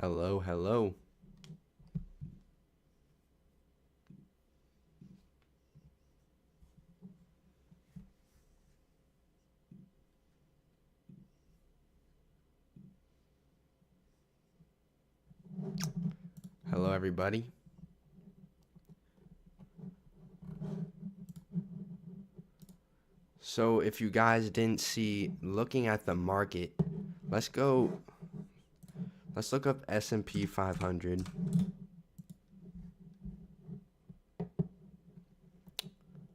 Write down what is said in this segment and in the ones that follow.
Hello, hello. Hello, everybody. So, if you guys didn't see, looking at the market, let's go, let's look up S&P 500.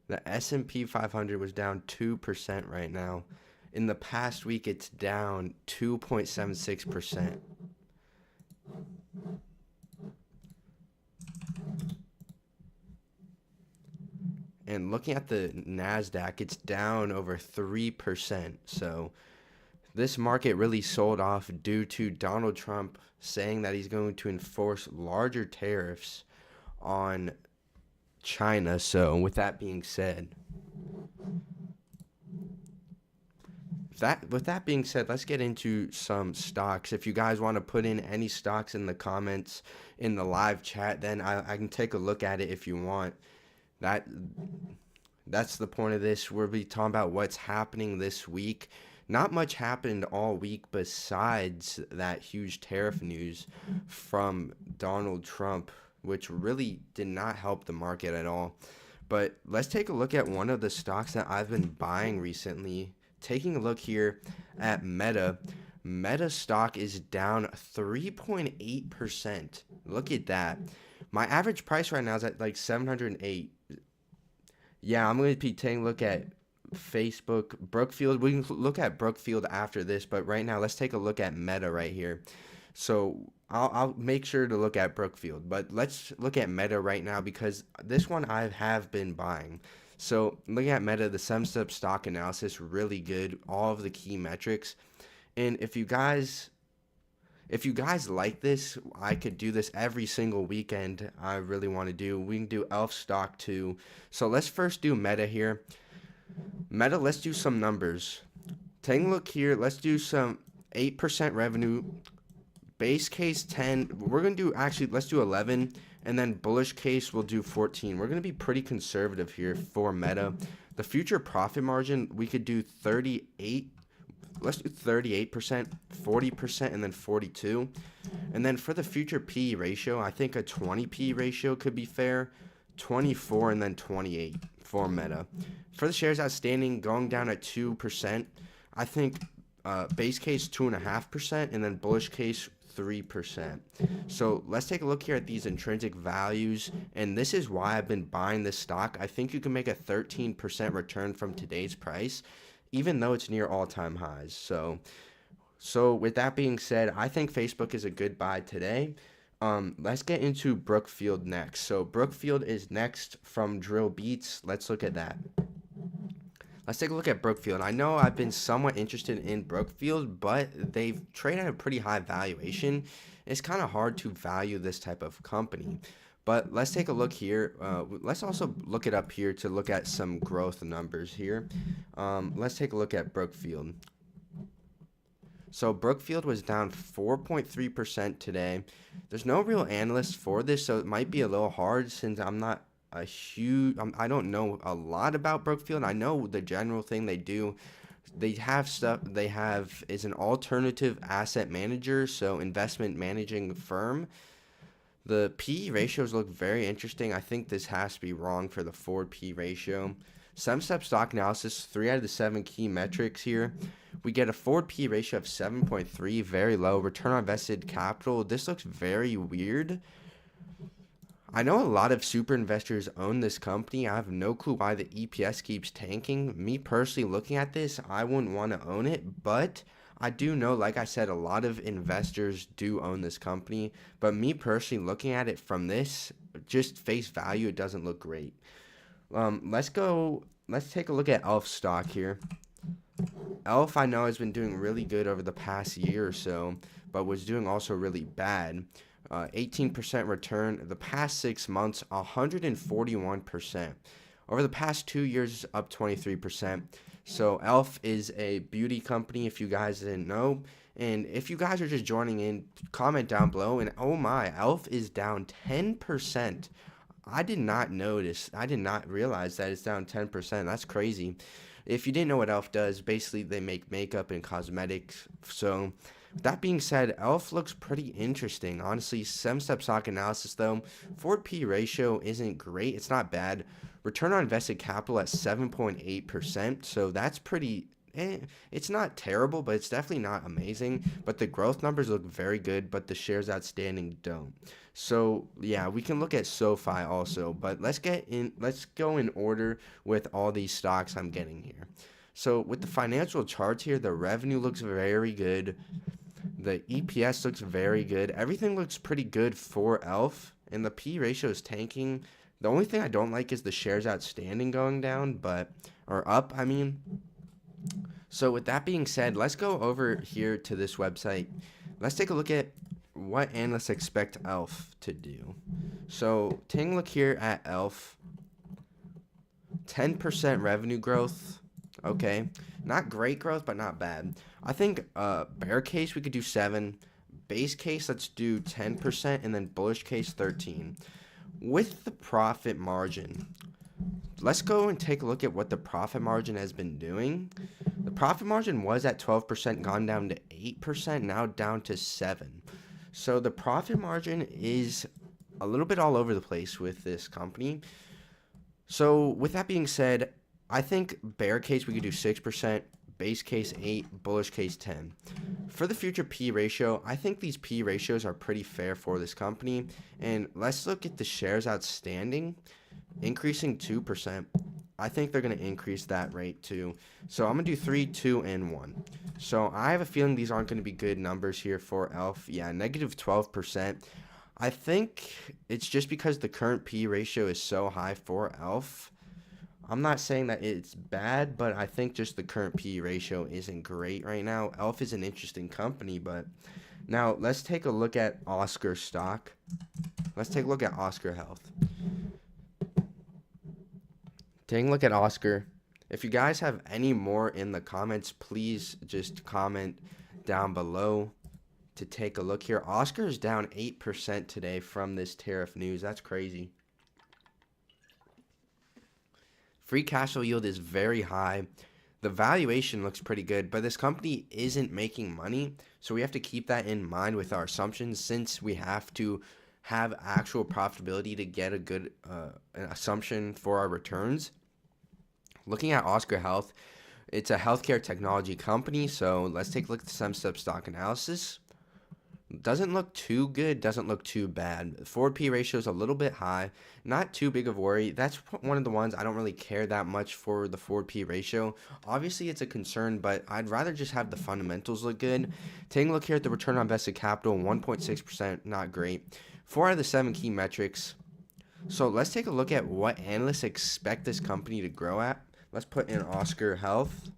The S&P 500 was down 2% right now. In the past week, it's down 2.76%. And looking at the NASDAQ, it's down over 3%. So, this market really sold off due to Donald Trump saying that he's going to enforce larger tariffs on China. So, with that being said, let's get into some stocks. If you guys want to put in any stocks in the comments in the live chat, then I can take a look at it if you want. That that's the point of this. We'll be talking about what's happening this week. Not much happened all week besides that huge tariff news from Donald Trump, which really did not help the market at all. But let's take a look at one of the stocks that I've been buying recently. Taking a look here at Meta. Meta stock is down 3.8%. Look at that. My average price right now is at like 708. Yeah, I'm going to be taking a look at Facebook, Brookfield. We can look at Brookfield after this, but right now let's take a look at Meta right here. So I'll make sure to look at Brookfield, but let's look at Meta right now because this one I have been buying. So looking at Meta, the 7-step stock analysis, really good, all of the key metrics. And if you guys like this, I could do this every single weekend. I really want to do. We can do Elf stock too. So let's first do Meta here. Meta, let's do some numbers. Taking a look here, let's do some 8% revenue. Base case 10. We're going to do, actually, let's do 11. And then bullish case, we'll do 14. We're going to be pretty conservative here for Meta. The future profit margin, we could do 38. Let's do 38%, 40%, and then 42. And then for the future PE ratio, I think a 20 PE ratio could be fair. 24 and then 28 for Meta. For the shares outstanding, going down at 2%. I think base case 2.5%, and then bullish case 3%. So let's take a look here at these intrinsic values, and this is why I've been buying this stock. I think you can make a 13% return from today's price, even though it's near all-time highs. So with that being said, I think Facebook is a good buy today. Let's get into Brookfield next. So Brookfield is next from Drill Beats. Let's look at that. Let's take a look at Brookfield. I know I've been somewhat interested in Brookfield, but they've traded at a pretty high valuation. It's kind of hard to value this type of company. But let's take a look here. Let's also look it up here to look at some growth numbers here. Let's take a look at Brookfield. So Brookfield was down 4.3% today. There's no real analyst for this, so it might be a little hard since I'm not a huge, I don't know a lot about Brookfield. I know the general thing they do. They have stuff, they have is an alternative asset manager, so investment managing firm. The PE ratios look very interesting. I think this has to be wrong for the forward PE ratio. 7-step stock analysis, 3 out of the 7 key metrics here. We get a forward PE ratio of 7.3, very low. Return on invested capital, this looks very weird. I know a lot of super investors own this company. I have no clue why the EPS keeps tanking. Me personally, looking at this, I wouldn't want to own it, but I do know, like I said, a lot of investors do own this company. But me personally, looking at it from this, just face value, it doesn't look great. Let's take a look at Elf stock here. Elf, I know, has been doing really good over the past year or so, but was doing also really bad. 18% return. The past 6 months, 141%. Over the past 2 years, up 23%. So Elf is a beauty company if you guys didn't know. And if you guys are just joining in, comment down below. And oh my, Elf is down 10%. I did not notice. I did not realize that it's down 10%. That's crazy. If you didn't know what Elf does, basically they make makeup and cosmetics. So that being said, Elf looks pretty interesting. Honestly, 7-step stock analysis though, forward P ratio isn't great. It's not bad. Return on invested capital at 7.8%. So that's pretty it's not terrible, but it's definitely not amazing. But the growth numbers look very good, but the shares outstanding don't. So yeah, we can look at SoFi also, but let's go in order with all these stocks I'm getting here. So with the financial charts here, the revenue looks very good. The EPS looks very good. Everything looks pretty good for Elf, and the P ratio is tanking. The only thing I don't like is the shares outstanding going down, or up, I mean. So with that being said, let's go over here to this website. Let's take a look at what analysts expect Elf to do. So taking a look here at Elf, 10% revenue growth. Okay, not great growth, but not bad. I think bear case we could do 7. Base case, let's do 10%, and then bullish case 13. With the profit margin, let's go and take a look at what the profit margin has been doing. The profit margin was at 12%, gone down to 8%, now down to 7. So the profit margin is a little bit all over the place with this company. So with that being said, I think bear case we could do 6%, base case 8, bullish case 10. For the future P ratio, I think these P ratios are pretty fair for this company. And let's look at the shares outstanding, increasing 2%. I think they're going to increase that rate too. So I'm going to do 3, 2, and 1. So I have a feeling these aren't going to be good numbers here for Elf. Yeah, negative 12%. I think it's just because the current P ratio is so high for Elf. I'm not saying that it's bad, but I think just the current P ratio isn't great right now. Elf is an interesting company, but now let's take a look at Oscar stock. Let's take a look at Oscar Health. Taking a look at Oscar. If you guys have any more in the comments, please just comment down below to take a look here. Oscar is down 8% today from this tariff news. That's crazy. Free cash flow yield is very high. The valuation looks pretty good, but this company isn't making money, so we have to keep that in mind with our assumptions since we have to have actual profitability to get a good assumption for our returns. Looking at Oscar Health, it's a healthcare technology company, so let's take a look at the 7-step stock analysis. Doesn't look too good, doesn't look too bad. Forward P ratio is a little bit high, not too big of a worry. That's one of the ones I don't really care that much for the forward P ratio. Obviously, it's a concern, but I'd rather just have the fundamentals look good. Taking a look here at the return on invested capital, 1.6%, not great. 4 out of the 7 key metrics. So let's take a look at what analysts expect this company to grow at. Let's put in Oscar Health.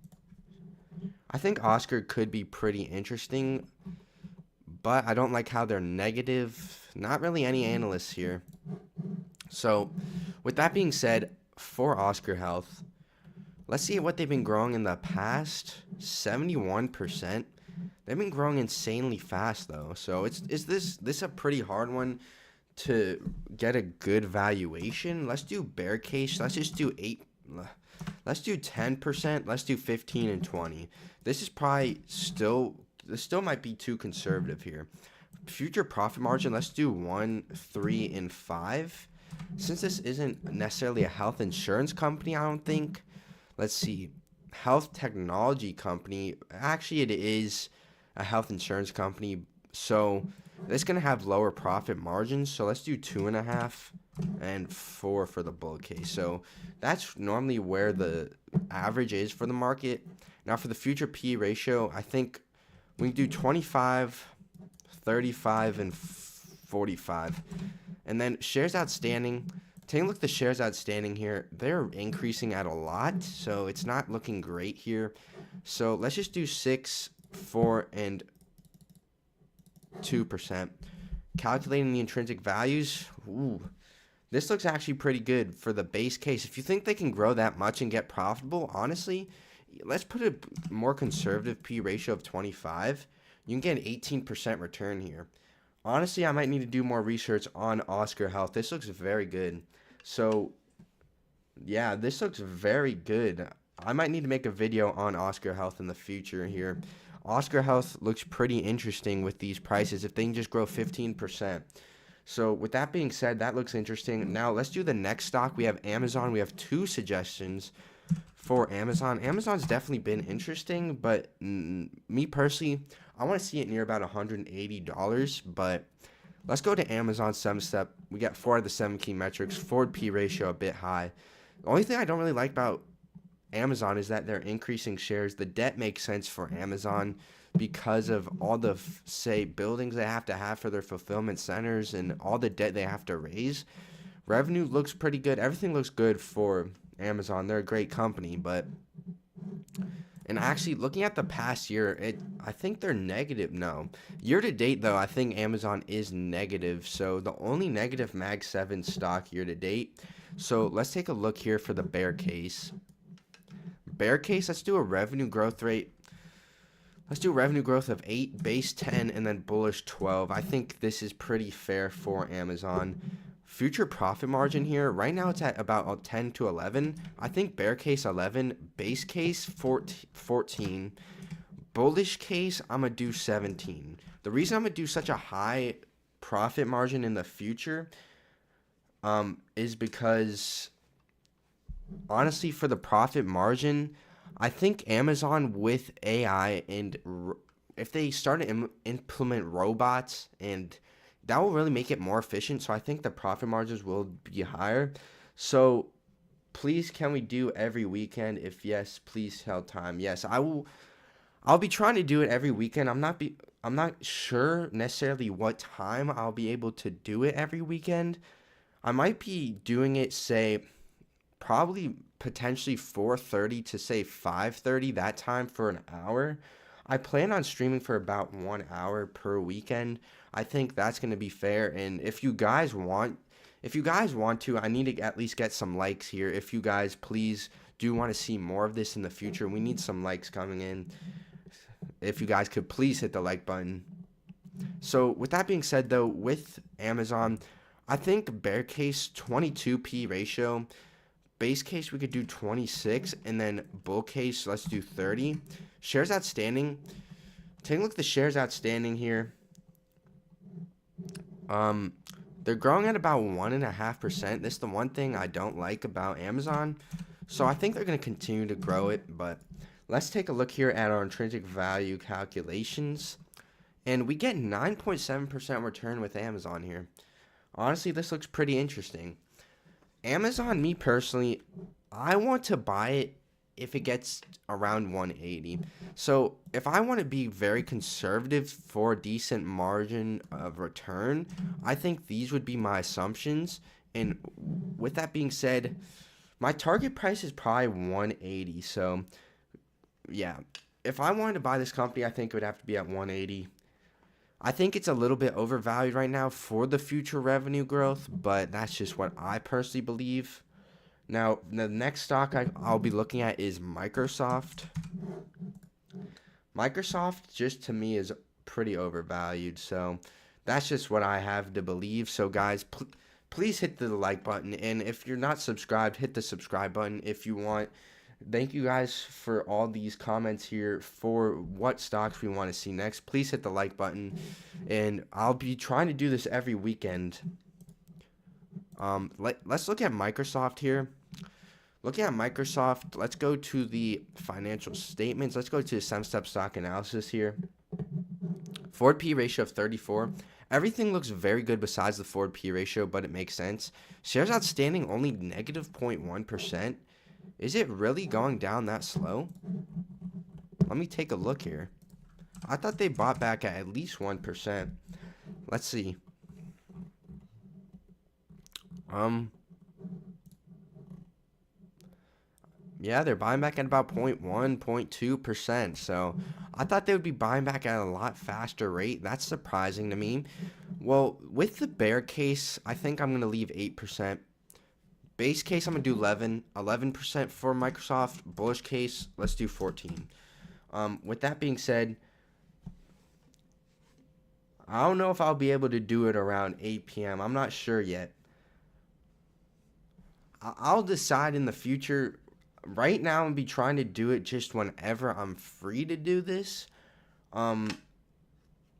I think Oscar could be pretty interesting, but I don't like how they're negative. Not really any analysts here. So with that being said, for Oscar Health, let's see what they've been growing in the past. 71%. They've been growing insanely fast though. So is this a pretty hard one to get a good valuation? Let's do bear case. Let's just do 8. Let's do 10%. Let's do 15 and 20. This still might be too conservative here. Future profit margin, let's do 1, 3, and 5. Since this isn't necessarily a health insurance company, I don't think. Let's see. Health technology company. Actually, it is a health insurance company. So it's going to have lower profit margins. So let's do 2.5 and 4 for the bull case. So that's normally where the average is for the market. Now for the future P ratio, I think we can do 25, 35, and 45. And then shares outstanding. Taking a look at the shares outstanding here, they're increasing at a lot, so it's not looking great here. So let's just do 6, 4, and 2%. Calculating the intrinsic values, ooh, this looks actually pretty good for the base case. If you think they can grow that much and get profitable, honestly, let's put a more conservative P ratio of 25. You can get an 18% return here. Honestly, I might need to do more research on Oscar Health. This looks very good. So, yeah, this looks very good. I might need to make a video on Oscar Health in the future here. Oscar Health looks pretty interesting with these prices if they can just grow 15%. So with that being said, that looks interesting. Now let's do the next stock. We have Amazon. We have two suggestions for Amazon. Amazon's definitely been interesting, but me personally, I want to see it near about $180. But let's go to Amazon 7-step. We got 4 of the 7 key metrics. Forward P ratio a bit high. The only thing I don't really like about Amazon is that they're increasing shares. The debt makes sense for Amazon because of all the, say, buildings they have to have for their fulfillment centers and all the debt they have to raise. Revenue looks pretty good. Everything looks good for Amazon. They're a great company, but and actually looking at the past year, I think they're negative. No, year to date though, I think Amazon is negative. So the only negative Mag 7 stock year to date. So let's take a look here for the bear case. Bear case, let's do a revenue growth rate. Let's do revenue growth of 8, base 10, and then bullish 12. I think this is pretty fair for Amazon. Future profit margin here, right now it's at about 10 to 11. I think bear case 11, base case 14, bullish case I'm going to do 17. The reason I'm going to do such a high profit margin in the future is because honestly, for the profit margin, I think Amazon with AI and if they start to implement robots, and that will really make it more efficient. So I think the profit margins will be higher. So please, can we do every weekend? If yes, please tell time. Yes, I will. I'll be trying to do it every weekend. I'm not sure necessarily what time I'll be able to do it every weekend. I might be doing it, say, probably potentially 4:30 to say 5:30, that time for an hour. I plan on streaming for about 1 hour per weekend. I think that's going to be fair. And if you guys want to, I need to at least get some likes here. If you guys please do want to see more of this in the future, we need some likes coming in. If you guys could please hit the like button. So with that being said though, with Amazon, I think bear case 22p ratio. Base case, we could do 26, and then bull case, let's do 30. Shares outstanding. Take a look at the shares outstanding here. They're growing at about 1.5%. This is the one thing I don't like about Amazon. So I think they're going to continue to grow it, but let's take a look here at our intrinsic value calculations. And we get 9.7% return with Amazon here. Honestly, this looks pretty interesting. Amazon, me personally, I want to buy it if it gets around 180. So if I want to be very conservative for a decent margin of return, I think these would be my assumptions. And with that being said, my target price is probably 180. So yeah, if I wanted to buy this company, I think it would have to be at 180. I think it's a little bit overvalued right now for the future revenue growth, but that's just what I personally believe. Now, the next stock I'll be looking at is Microsoft. Microsoft, just to me, is pretty overvalued, so that's just what I have to believe. So, guys, please hit the like button, and if you're not subscribed, hit the subscribe button if you want. Thank you guys for all these comments here for what stocks we want to see next. Please hit the like button, and I'll be trying to do this every weekend. Let's look at Microsoft here. Looking at Microsoft, let's go to the financial statements. Let's go to the 7-step stock analysis here. Forward P ratio of 34. Everything looks very good besides the forward P ratio, but it makes sense. Shares outstanding only negative 0.1%. Is it really going down that slow? Let me take a look here. I thought they bought back at least 1%. Let's see. Yeah, they're buying back at about 0.1, 0.2%. So I thought they would be buying back at a lot faster rate. That's surprising to me. Well, with the bear case, I think I'm going to leave 8%. Base case, I'm going to do 11% for Microsoft. Bullish case, let's do 14. With that being said, I don't know if I'll be able to do it around 8 p.m. I'm not sure yet. I'll decide in the future. Right now, I'm going to be trying to do it just whenever I'm free to do this.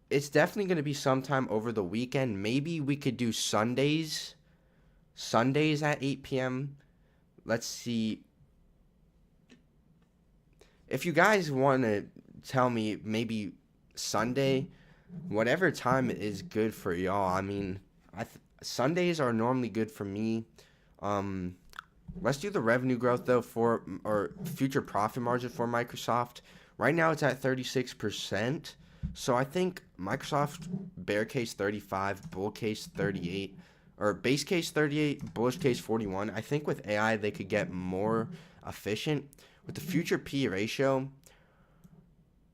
It's definitely going to be sometime over the weekend. Maybe we could do Sundays at 8 p.m. Let's see. If you guys want to tell me maybe Sunday, whatever time is good for y'all. I mean, Sundays are normally good for me. Let's do the revenue growth though or future profit margin for Microsoft. Right now it's at 36%. So I think Microsoft bear case 35, bull case 38, or base case 38, bullish case 41. I think with AI they could get more efficient. With the future P ratio,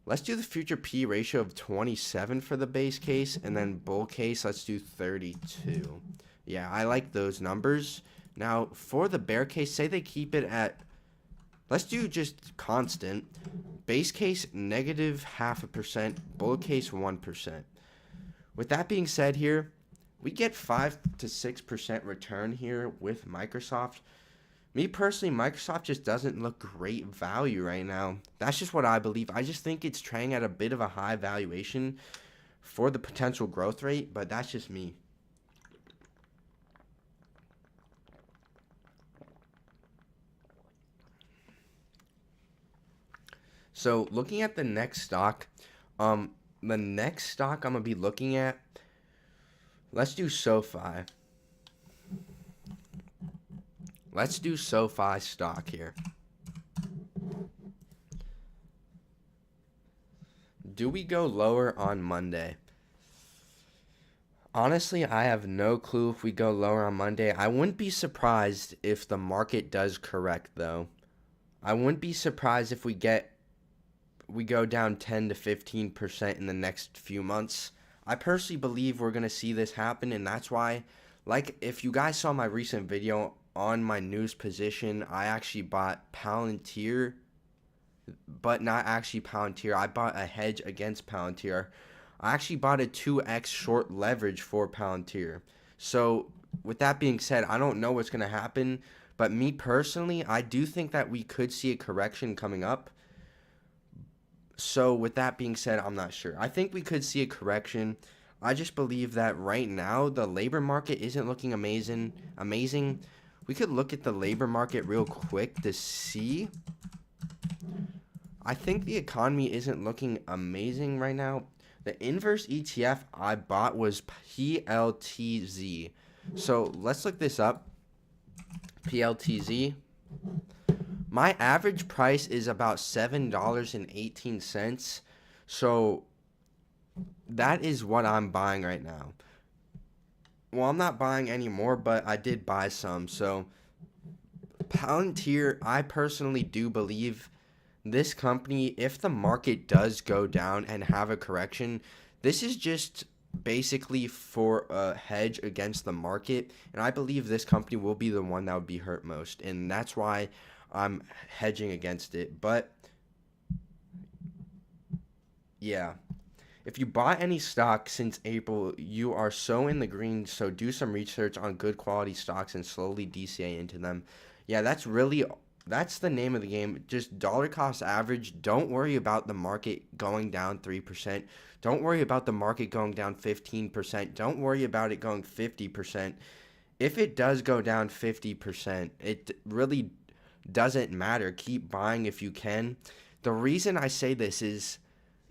let's do the future P ratio of 27 for the base case, and then bull case, let's do 32. Yeah, I like those numbers. Now, for the bear case, say they keep it at, let's do just constant. Base case, negative 0.5%, bull case, 1%. With that being said here, we get 5 to 6% return here with Microsoft. Me personally, Microsoft just doesn't look great value right now. That's just what I believe. I just think it's trading at a bit of a high valuation for the potential growth rate, but that's just me. So looking at the next stock, I'm gonna be looking at, let's do SoFi. Let's do SoFi stock here. Do we go lower on Monday? Honestly, I have no clue if we go lower on Monday. I wouldn't be surprised if the market does correct though. I wouldn't be surprised if we go down 10 to 15% in the next few months. I personally believe we're going to see this happen, and that's why, like, if you guys saw my recent video on my news position, I actually bought Palantir, but not actually Palantir. I bought a hedge against Palantir. I actually bought a 2x short leverage for Palantir. So, with that being said, I don't know what's going to happen, but me personally, I do think that we could see a correction coming up. So with that being said, I'm not sure. I think we could see a correction. I just believe that right now the labor market isn't looking amazing. We could look at the labor market real quick to see. I think the economy isn't looking amazing right now. The inverse ETF I bought was PLTZ. So let's look this up. PLTZ. My average price is about $7.18. So that is what I'm buying right now. Well, I'm not buying anymore, but I did buy some. So Palantir, I personally do believe this company, if the market does go down and have a correction, this is just basically for a hedge against the market. And I believe this company will be the one that would be hurt most. And that's why I'm hedging against it. But yeah, if you bought any stock since April, you are so in the green. So do some research on good quality stocks and slowly DCA into them. Yeah, that's the name of the game. Just dollar cost average. Don't worry about the market going down 3%. Don't worry about the market going down 15%. Don't worry about it going 50%. If it does go down 50%, it really doesn't matter. Keep buying if you can. The reason I say this is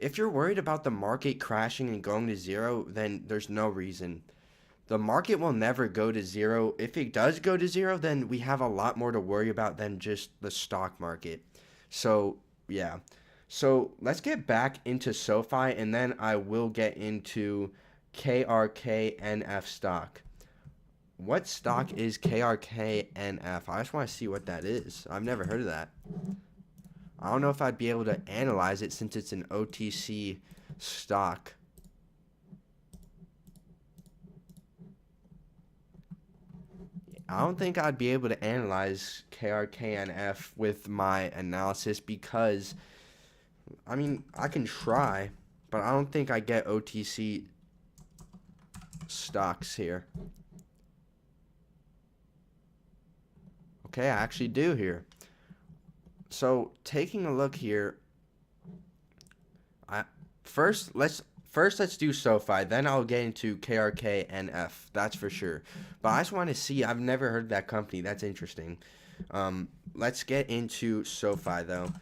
if you're worried about the market crashing and going to zero, then there's no reason. The market will never go to zero. If it does go to zero, then we have a lot more to worry about than just the stock market. So, yeah. So, let's get back into SoFi, and then I will get into KRKNF stock. What stock is KRKNF? I just want to see what that is. I've never heard of that. I don't know if I'd be able to analyze it since it's an OTC stock. I don't think I'd be able to analyze KRKNF with my analysis because, I mean, I can try, but I don't think I get OTC stocks here. Okay, I actually do here. So taking a look here, I first let's do SoFi. Then I'll get into KRKNF. That's for sure. But I just want to see. I've never heard of that company. That's interesting. Let's get into SoFi though.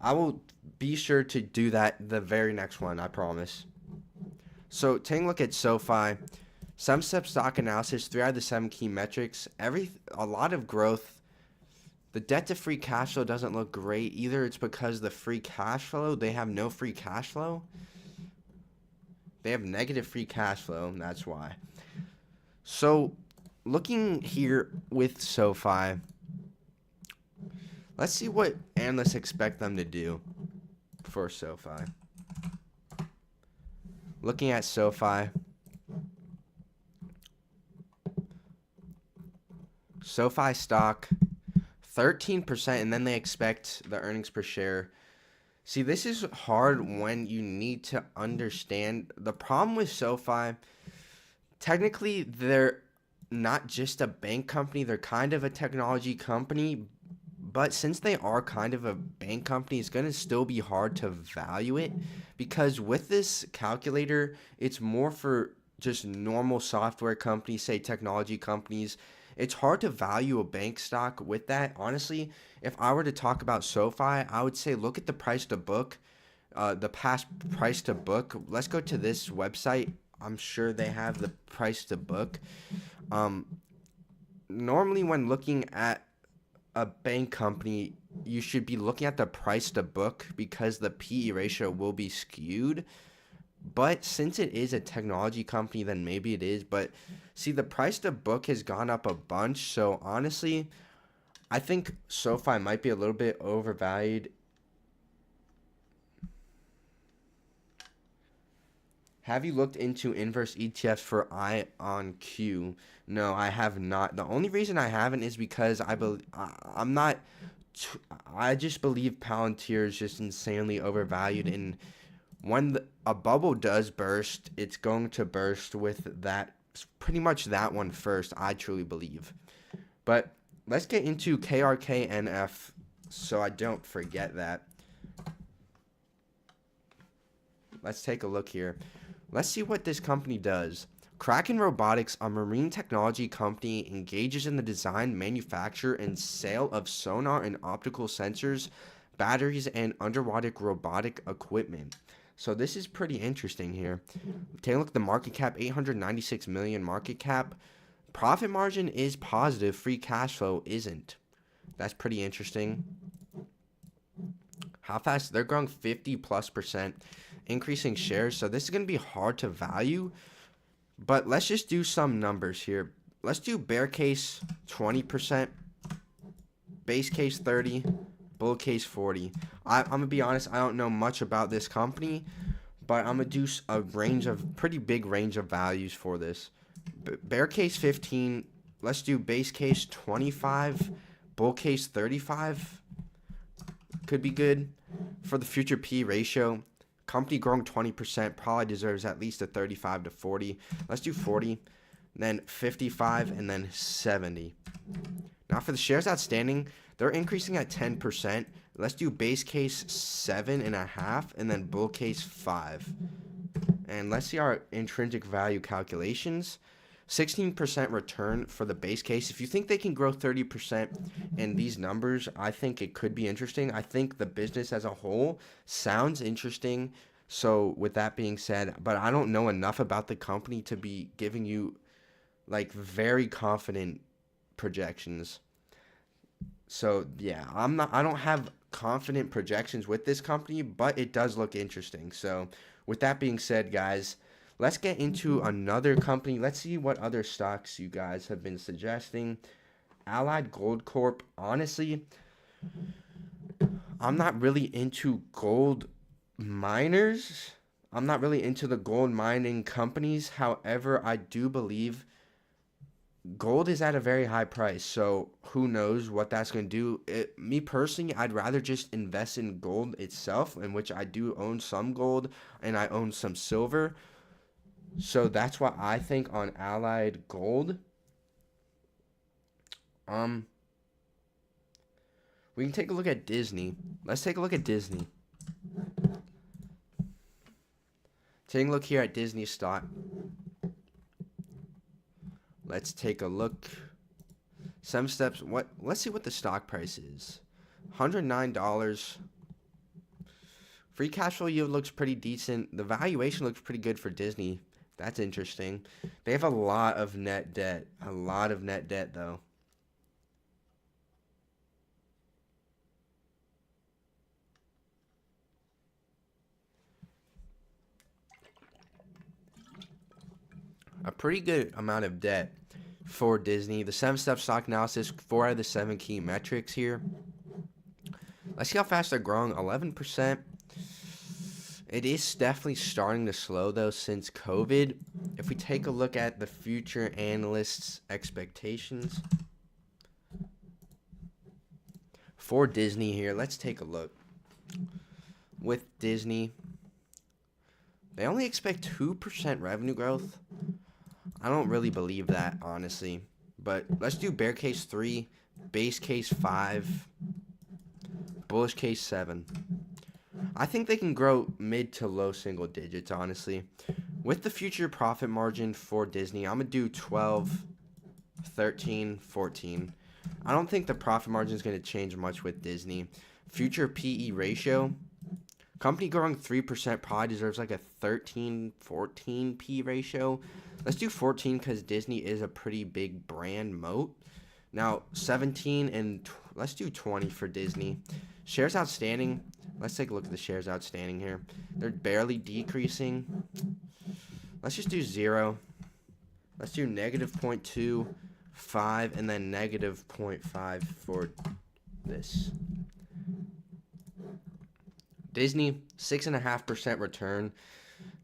I will be sure to do that the very next one. I promise. So taking a look at SoFi, some step stock analysis. 3 out of the 7 key metrics. A lot of growth. The debt to free cash flow doesn't look great. Either it's because the free cash flow, they have no free cash flow. They have negative free cash flow, and that's why. So, looking here with SoFi, let's see what analysts expect them to do for SoFi. Looking at SoFi stock 13%, and then they expect the earnings per share. See, this is hard when you need to understand. The problem with SoFi, technically, they're not just a bank company, they're kind of a technology company. But since they are kind of a bank company, it's going to still be hard to value it because with this calculator, it's more for just normal software companies, say technology companies. It's hard to value a bank stock with that. Honestly, if I were to talk about SoFi, I would say look at the price to book, the past price to book. Let's go to this website. I'm sure they have the price to book. Normally, when looking at a bank company, you should be looking at the price to book because the PE ratio will be skewed. But since it is a technology company, then maybe it is. But see, the price to book has gone up a bunch. So honestly, I think SoFi might be a little bit overvalued. Have you looked into inverse ETFs for IonQ? No, I have not. The only reason I haven't is because I'm not. I just believe Palantir is just insanely overvalued, and when a bubble does burst, it's going to burst with that, pretty much that one first, I truly believe. But let's get into KRKNF so I don't forget that. Let's take a look here. Let's see what this company does. Kraken Robotics, a marine technology company, engages in the design, manufacture, and sale of sonar and optical sensors, batteries, and underwater robotic equipment. So this is pretty interesting here. Take a look at the market cap, 896 million market cap. Profit margin is positive, free cash flow isn't. That's pretty interesting. How fast? They're growing 50+%, increasing shares. So this is going to be hard to value. But let's just do some numbers here. Let's do bear case 20%, base case 30, bull case 40. I'm going to be honest, I don't know much about this company, but I'm going to do a pretty big range of values for this. Bear case 15, let's do base case 25, bull case 35. Could be good. For the future P ratio, company growing 20% probably deserves at least a 35 to 40. Let's do 40, then 55, and then 70. Now for the shares outstanding, they're increasing at 10%. Let's do base case 7.5 and then bull case 5. And let's see our intrinsic value calculations. 16% return for the base case. If you think they can grow 30% in these numbers, I think it could be interesting. I think the business as a whole sounds interesting. So with that being said, but I don't know enough about the company to be giving you like very confident projections. So yeah, I don't have confident projections with this company, but it does look interesting. So with that being said, guys, let's get into another company. Let's see what other stocks you guys have been suggesting. Allied Gold Corp. Honestly, I'm not really into gold miners. I'm not really into the gold mining companies. However, I do believe gold is at a very high price, so who knows what that's going to do. Me personally, I'd rather just invest in gold itself, in which I do own some gold and I own some silver. So that's what I think on Allied Gold. Um, we can take a look at Disney. Let's take a look at Disney. Taking a look here at Disney stock. Let's take a look. 7 steps. Let's see what the stock price is. $109. Free cash flow yield looks pretty decent. The valuation looks pretty good for Disney. That's interesting. They have a lot of net debt. A lot of net debt, though. A pretty good amount of debt for Disney. The 7-step stock analysis, 4 out of the 7 key metrics here. Let's see how fast they're growing. 11%. It is definitely starting to slow, though, since COVID. If we take a look at the future analysts' expectations for Disney here, let's take a look. With Disney, they only expect 2% revenue growth. I don't really believe that, honestly. But let's do bear case 3, base case 5, bullish case 7. I think they can grow mid to low single digits, honestly. With the future profit margin for Disney, I'm going to do 12, 13, 14. I don't think the profit margin is going to change much with Disney. Future PE ratio. Company growing 3% probably deserves like a 13, 14 P ratio. Let's do 14 because Disney is a pretty big brand moat. Now, 17 and let's do 20 for Disney. Shares outstanding. Let's take a look at the shares outstanding here. They're barely decreasing. Let's just do 0. Let's do negative 0.2, 5, and then negative 0.5 for this. Disney, 6.5% return.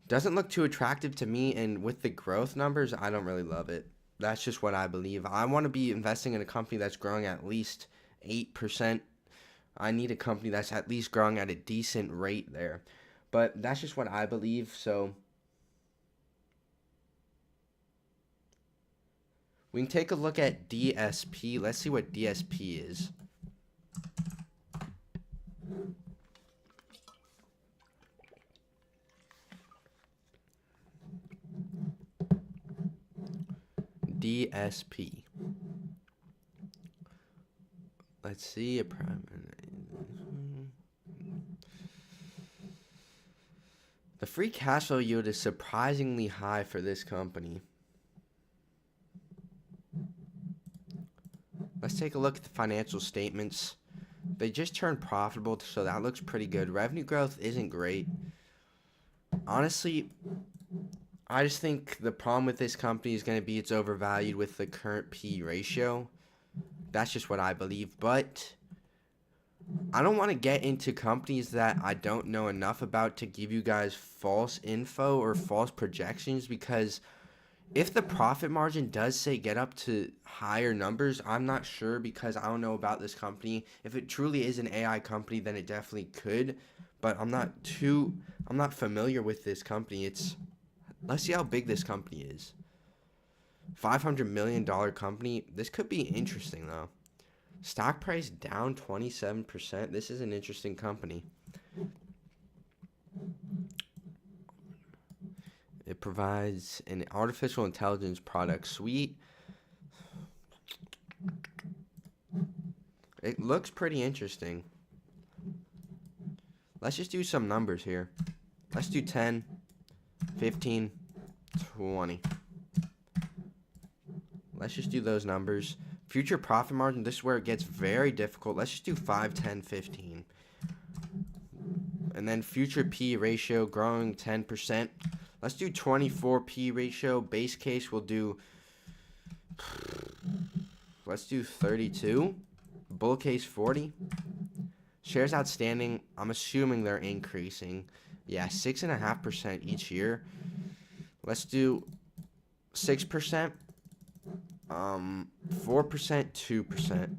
Doesn't look too attractive to me, and with the growth numbers, I don't really love it. That's just what I believe. I want to be investing in a company that's growing at least 8%. I need a company that's at least growing at a decent rate there. But that's just what I believe, so we can take a look at DSP. Let's see what DSP is. DSP. Let's see a prime. The free cash flow yield is surprisingly high for this company. Let's take a look at the financial statements. They just turned profitable, so that looks pretty good. Revenue growth isn't great. Honestly, I just think the problem with this company is going to be it's overvalued with the current P ratio. That's just what I believe. But I don't want to get into companies that I don't know enough about to give you guys false info or false projections, because if the profit margin does say get up to higher numbers, I'm not sure because I don't know about this company. If it truly is an AI company, then it definitely could. But I'm not familiar with this company. Let's see how big this company is. $500 million company. This could be interesting, though. Stock price down 27%. This is an interesting company. It provides an artificial intelligence product suite. It looks pretty interesting. Let's just do some numbers here. Let's do 10, 15, 20. Let's just do those numbers. Future profit margin, this is where it gets very difficult. Let's just do 5, 10, 15. And then future P ratio growing 10%. Let's do 24 P ratio. Base case we'll do, let's do 32. Bull case 40. Shares outstanding, I'm assuming they're increasing. Yeah, 6.5% each year. Let's do 6%. 4%, 2%.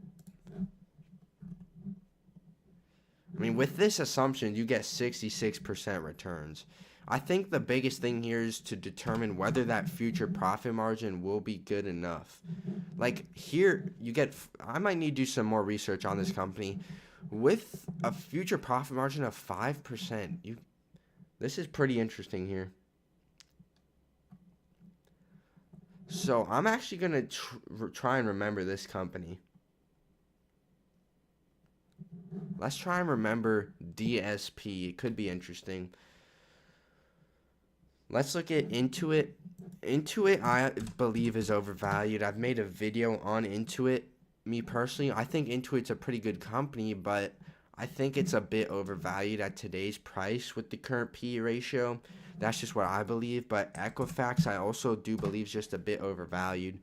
I mean, with this assumption, you get 66% returns. I think the biggest thing here is to determine whether that future profit margin will be good enough. Like here, I might need to do some more research on this company. With a future profit margin of 5%, this is pretty interesting here. So I'm actually going to try and remember this company. Let's try and remember DSP. It could be interesting. Let's look at Intuit. Intuit, I believe, is overvalued. I've made a video on Intuit. Me personally, I think Intuit's a pretty good company, but I think it's a bit overvalued at today's price with the current PE ratio. That's just what I believe. But Equifax, I also do believe, is just a bit overvalued.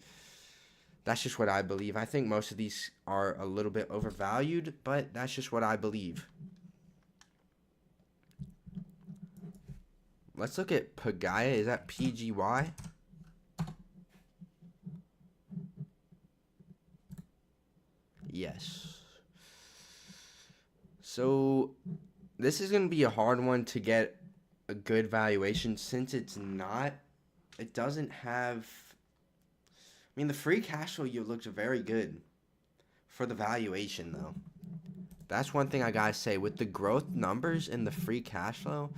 That's just what I believe. I think most of these are a little bit overvalued, but that's just what I believe. Let's look at Pagaya. Is that PGY? Yes. So this is going to be a hard one to get a good valuation since it doesn't have, I mean, the free cash flow yield looks very good for the valuation though. That's one thing I gotta say. With the growth numbers and the free cash flow,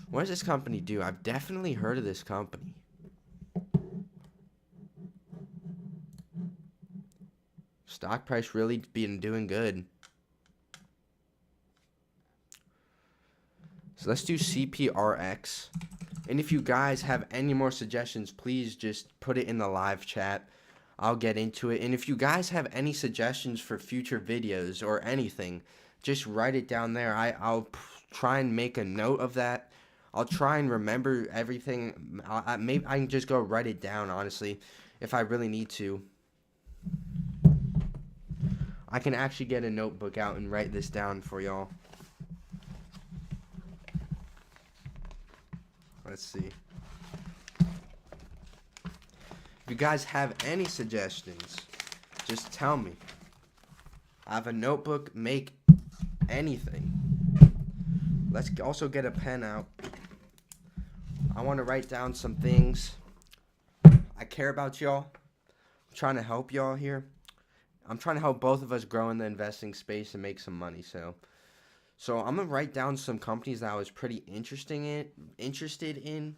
what does this company do? I've definitely heard of this company. Stock price really been doing good. So let's do CPRX. And if you guys have any more suggestions, please just put it in the live chat. I'll get into it. And if you guys have any suggestions for future videos or anything, just write it down there. I'll try and make a note of that. I'll try and remember everything. Maybe I can just go write it down, honestly, if I really need to. I can actually get a notebook out and write this down for y'all. Let's see. If you guys have any suggestions, just tell me. I have a notebook, make anything. Let's also get a pen out. I want to write down some things. I care about y'all. I'm trying to help y'all here. I'm trying to help both of us grow in the investing space and make some money. So I'm gonna write down some companies that I was pretty interested in.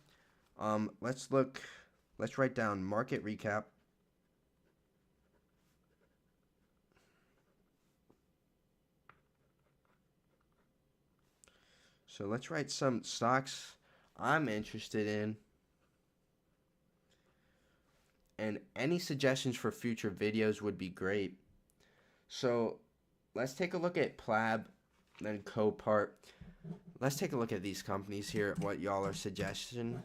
Let's write down market recap. So let's write some stocks I'm interested in. And any suggestions for future videos would be great. So let's take a look at Plab, then Copart. Let's take a look at these companies here, what y'all are suggesting.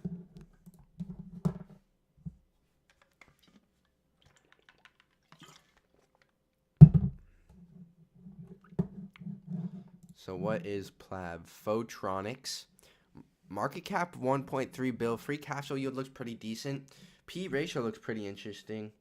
So what is Plab? Photronics. Market cap 1.3 bill. Free cash flow yield looks pretty decent. P ratio looks pretty interesting.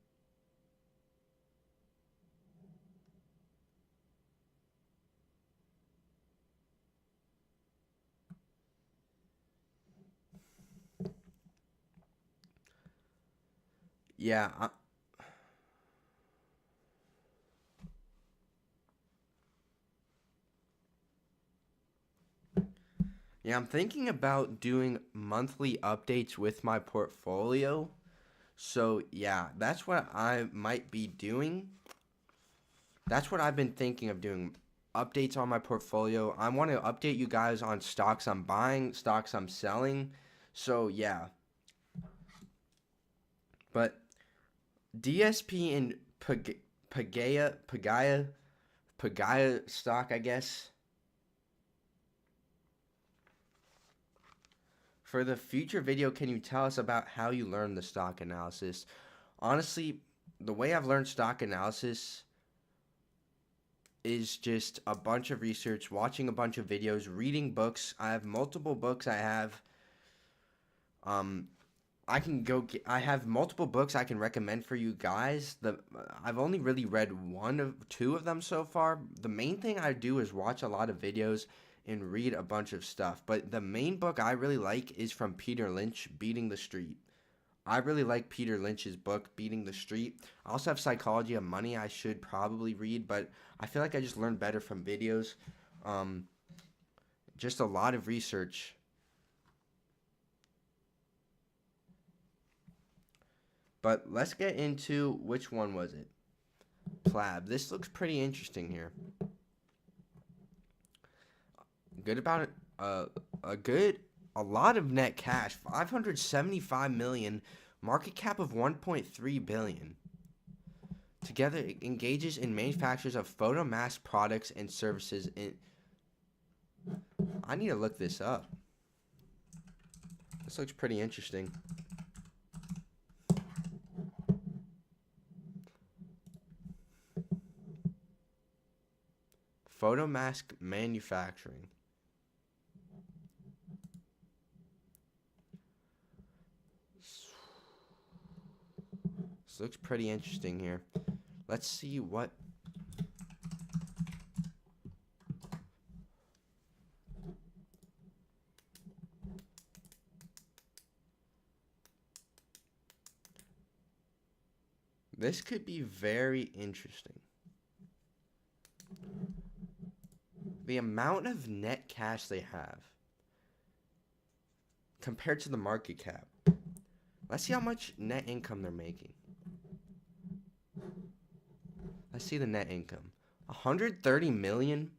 Yeah, I'm thinking about doing monthly updates with my portfolio. So, yeah, that's what I might be doing. That's what I've been thinking of doing. Updates on my portfolio. I want to update you guys on stocks I'm buying, stocks I'm selling. So, yeah. But DSP and Pagaya stock, I guess. For the future video, can you tell us about how you learned the stock analysis? Honestly, the way I've learned stock analysis is just a bunch of research, watching a bunch of videos, reading books. I have multiple books. I have I can go. I have multiple books I can recommend for you guys. I've only really read one of two of them so far. The main thing I do is watch a lot of videos and read a bunch of stuff. But the main book I really like is from Peter Lynch, Beating the Street. I really like Peter Lynch's book, Beating the Street. I also have Psychology of Money I should probably read, but I feel like I just learn better from videos. Um, just a lot of research. But let's get into which one was it? Plab. This looks pretty interesting here. Good about it. A lot of net cash. 575 million. Market cap of 1.3 billion. Together, it engages in manufacturers of photomask products and services. I need to look this up. This looks pretty interesting. Photomask manufacturing. This looks pretty interesting here. Let's see what. This could be very interesting. The amount of net cash they have compared to the market cap. Let's see how much net income they're making. Let's see the net income. 130 million.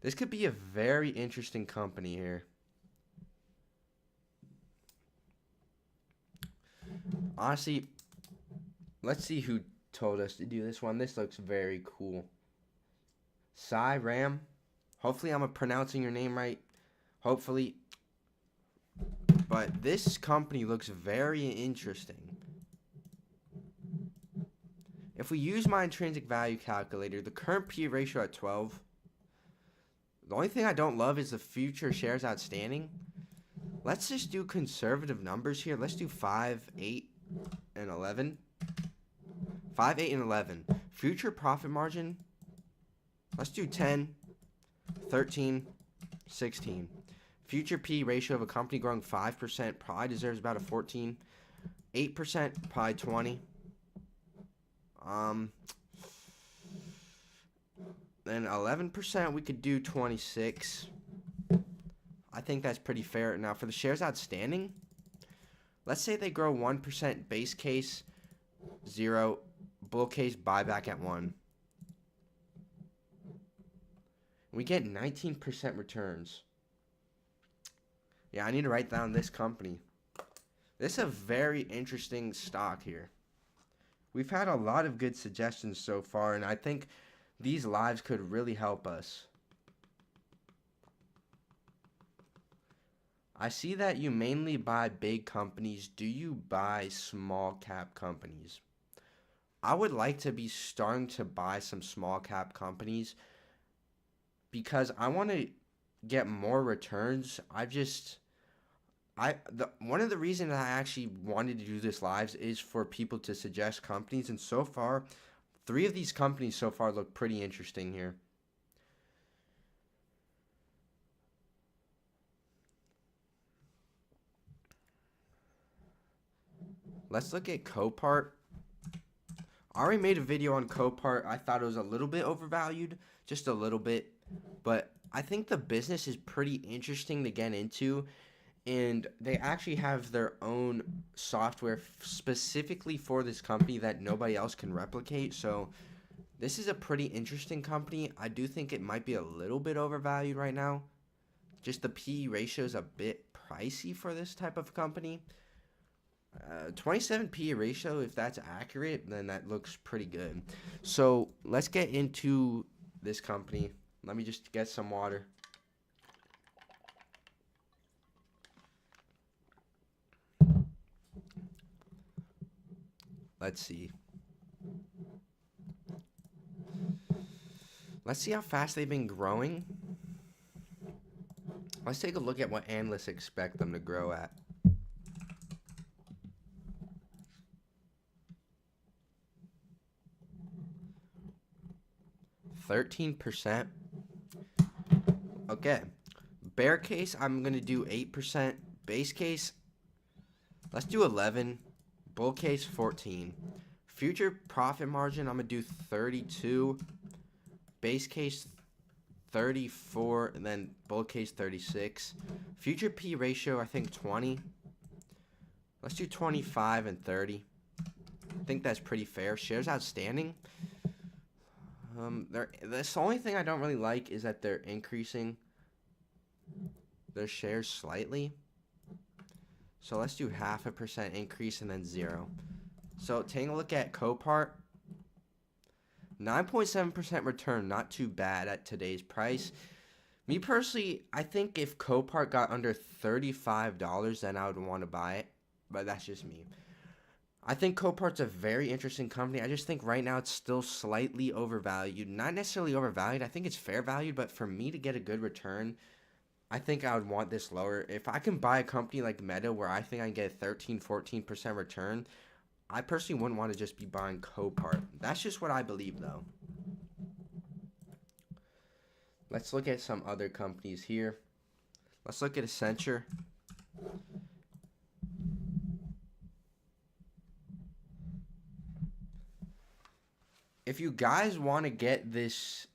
This could be a very interesting company here. Honestly, let's see who told us to do this one. This looks very cool. Sai Ram. Hopefully I'm pronouncing your name right. Hopefully. But this company looks very interesting. If we use my intrinsic value calculator, the current P/E ratio at 12. The only thing I don't love is the future shares outstanding. Let's just do conservative numbers here. Let's do 5, 8, and 11. 5, 8, and 11. Future profit margin. Let's do 10, 13, 16. Future P/E ratio of a company growing 5% probably deserves about a 14. 8% probably 20. Then 11% we could do 26. I think that's pretty fair. Now for the shares outstanding, let's say they grow 1%, base case 0, bull case buyback at 1. We get 19% returns. Yeah, I need to write down this company. This is a very interesting stock here. We've had a lot of good suggestions so far, and I think these lives could really help us. I see that you mainly buy big companies. Do you buy small cap companies? I would like to be starting to buy some small cap companies because I want to get more returns. One of the reasons I actually wanted to do this lives is for people to suggest companies, and so far, 3 of these companies so far look pretty interesting here. Let's look at Copart. I already made a video on Copart. I thought it was a little bit overvalued, just a little bit, but I think the business is pretty interesting to get into. And they actually have their own software specifically for this company that nobody else can replicate. So this is a pretty interesting company. I do think it might be a little bit overvalued right now. Just the P/E ratio is a bit pricey for this type of company. 27 P/E ratio, if that's accurate, then that looks pretty good. So let's get into this company. Let me just get some water. Let's see. Let's see how fast they've been growing. Let's take a look at what analysts expect them to grow at. 13%. Okay. Bear case, I'm going to do 8%. Base case, let's do 11. Bull case, 14. Future profit margin, I'm going to do 32. Base case, 34. And then bull case, 36. Future P ratio, I think 20. Let's do 25 and 30. I think that's pretty fair. Shares outstanding. That's the only thing I don't really like is that they're increasing their shares slightly. So let's do 0.5% increase and then 0. So taking a look at Copart, 9.7% return, not too bad at today's price. Me personally, I think if Copart got under $35, then I would want to buy it. But that's just me. I think Copart's a very interesting company. I just think right now it's still slightly overvalued. Not necessarily overvalued. I think it's fair valued. But for me to get a good return, I think I would want this lower. If I can buy a company like Meta where I think I can get a 13-14% return, I personally wouldn't want to just be buying Copart. That's just what I believe, though. Let's look at some other companies here. Let's look at Accenture. If you guys want to get this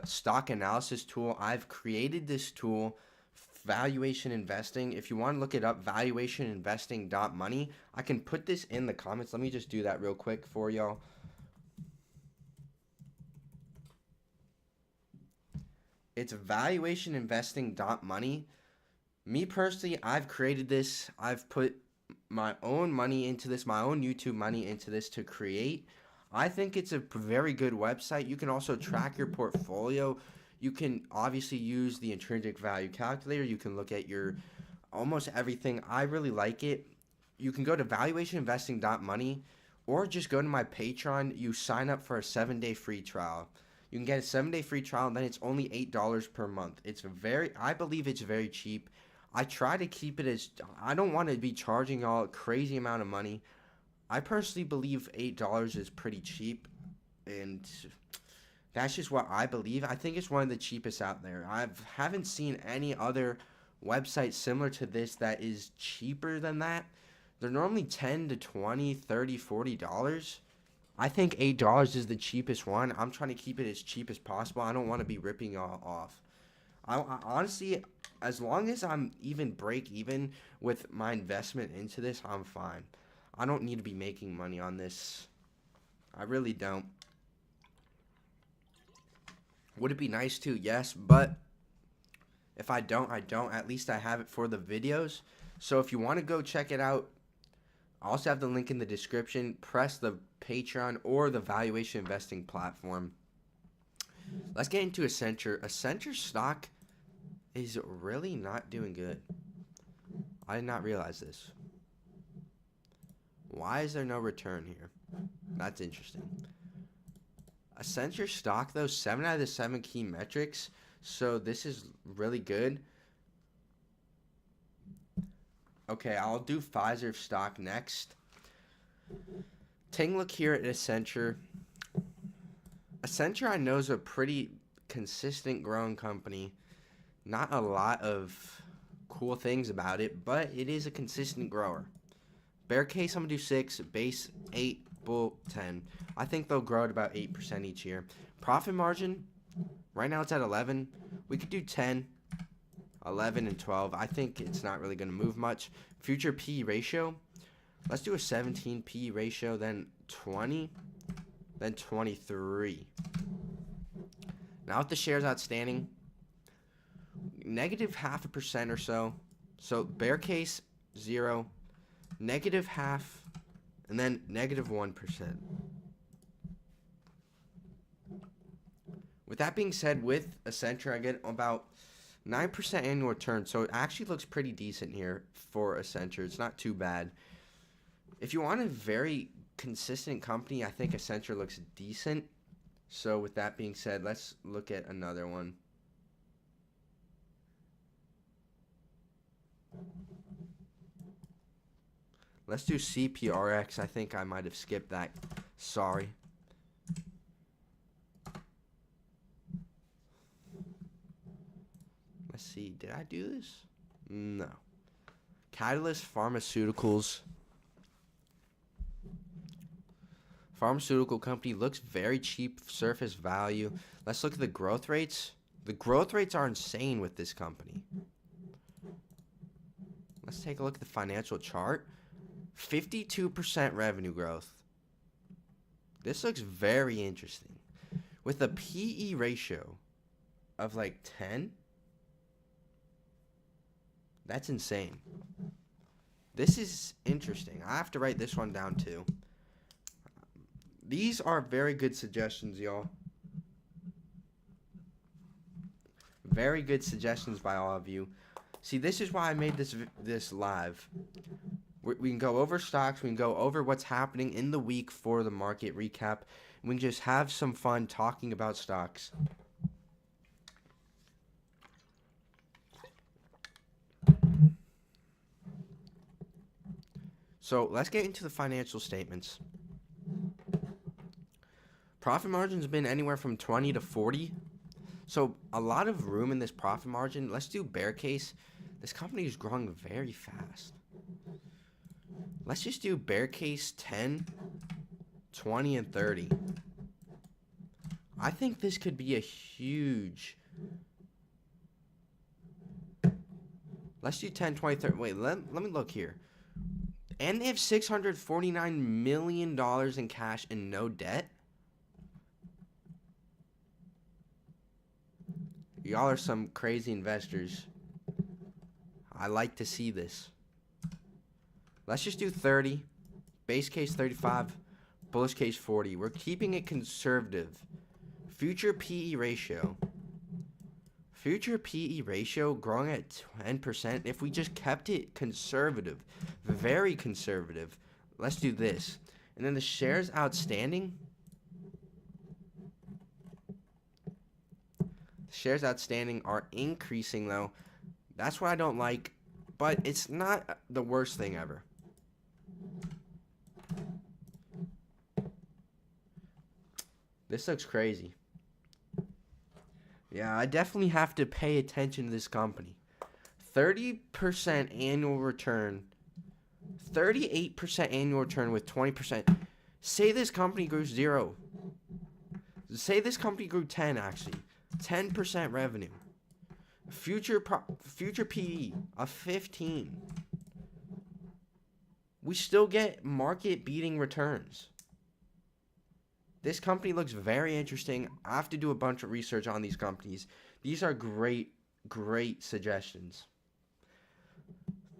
stock analysis tool, I've created this tool, Valuation Investing. If you want to look it up, valuationinvesting.money. I can put this in the comments. Let me just do that real quick for y'all. It's valuationinvesting.money. Me personally, I've created this. I've put my own money into this, my own YouTube money into this to create. I think it's a very good website. You can also track your portfolio. You can obviously use the intrinsic value calculator. You can look at your almost everything. I really like it. You can go to valuationinvesting.money or just go to my Patreon. You sign up for a 7-day free trial. You can get a 7-day free trial, and then it's only $8 per month. I believe it's very cheap. I try to keep it as, I don't want to be charging y'all a crazy amount of money. I personally believe $8 is pretty cheap, and that's just what I believe. I think it's one of the cheapest out there. I haven't seen any other website similar to this that is cheaper than that. They're normally $10 to $20, $30, $40. I think $8 is the cheapest one. I'm trying to keep it as cheap as possible. I don't want to be ripping y'all off. I honestly, as long as I'm even break even with my investment into this, I'm fine. I don't need to be making money on this. I really don't. Would it be nice to? Yes, but if I don't, I don't. At least I have it for the videos. So if you want to go check it out, I also have the link in the description. Press the Patreon or the valuation investing platform. Let's get into Accenture. Accenture stock is really not doing good. I did not realize this. Why is there no return here? That's interesting. Accenture stock, though, 7 out of the 7 key metrics. So this is really good. Okay, I'll do Pfizer stock next. Taking a look here at Accenture. Accenture, I know, is a pretty consistent growing company. Not a lot of cool things about it, but it is a consistent grower. Bear case, I'm going to do 6. Base, 8. Bull, 10. I think they'll grow at about 8% each year. Profit margin, right now it's at 11. We could do 10, 11, and 12. I think it's not really going to move much. Future P ratio, let's do a 17 P ratio, then 20, then 23. Now with the shares outstanding, negative 0.5% or so. So bear case, 0, negative 0.5%, and then negative 1%. With that being said, with Accenture, I get about 9% annual return. So it actually looks pretty decent here for Accenture. It's not too bad. If you want a very consistent company, I think Accenture looks decent. So with that being said, let's look at another one. Let's do CPRX. I think I might have skipped that. Sorry. Wait, did I do this? No. Catalyst Pharmaceuticals. Pharmaceutical company looks very cheap surface value. Let's look at the growth rates. The growth rates are insane with this company. Let's take a look at the financial chart. 52% revenue growth. This looks very interesting. With a PE ratio of like 10. That's insane. This is interesting. I have to write this one down too. These are very good suggestions, y'all. Very good suggestions by all of you. See, this is why I made this live. We can go over stocks. We can go over what's happening in the week for the market recap. We can just have some fun talking about stocks. So let's get into the financial statements. Profit margin's been anywhere from 20 to 40. So a lot of room in this profit margin. Let's do bear case. This company is growing very fast. Let's just do bear case 10, 20, and 30. I think this could be a huge... Let's do 10, 20, 30. Wait, let me look here. And they have $649 million in cash and no debt. Y'all are some crazy investors. I like to see this. Let's just do 30. Base case 35. Bullish case 40. We're keeping it conservative. Future PE ratio. Future PE ratio growing at 10%. If we just kept it conservative. Very conservative. Let's do this. And then the shares outstanding. Shares outstanding are increasing though. That's what I don't like. But it's not the worst thing ever. This looks crazy. Yeah, I definitely have to pay attention to this company. 30% annual return. 38% annual return with 20%. Say this company grew 0. Say this company grew 10 actually. 10% revenue. Future PE of 15. We still get market beating returns. This company looks very interesting. I have to do a bunch of research on these companies. These are great suggestions.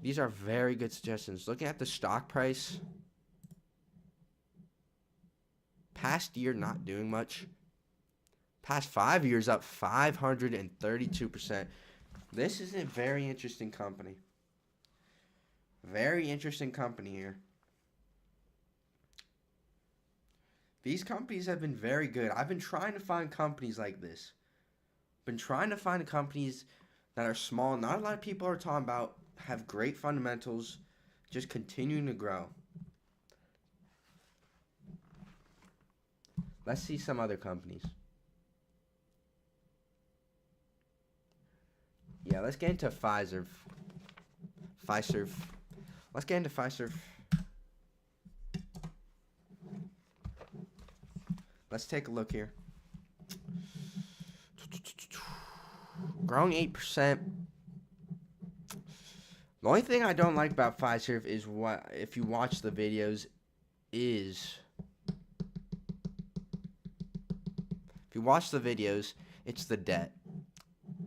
These are very good suggestions. Looking at the stock price. Past year not doing much. Past 5 years up 532%. This is a very interesting company. Very interesting company here. These companies have been very good. I've been trying to find companies like this. Been trying to find companies that are small. Not a lot of people are talking about. Have great fundamentals. Just continuing to grow. Let's see some other companies. Yeah, let's get into Pfizer. Let's get into Pfizer. Let's take a look here. Growing 8%. The only thing I don't like about Pfizer is what, if you watch the videos, it's the debt.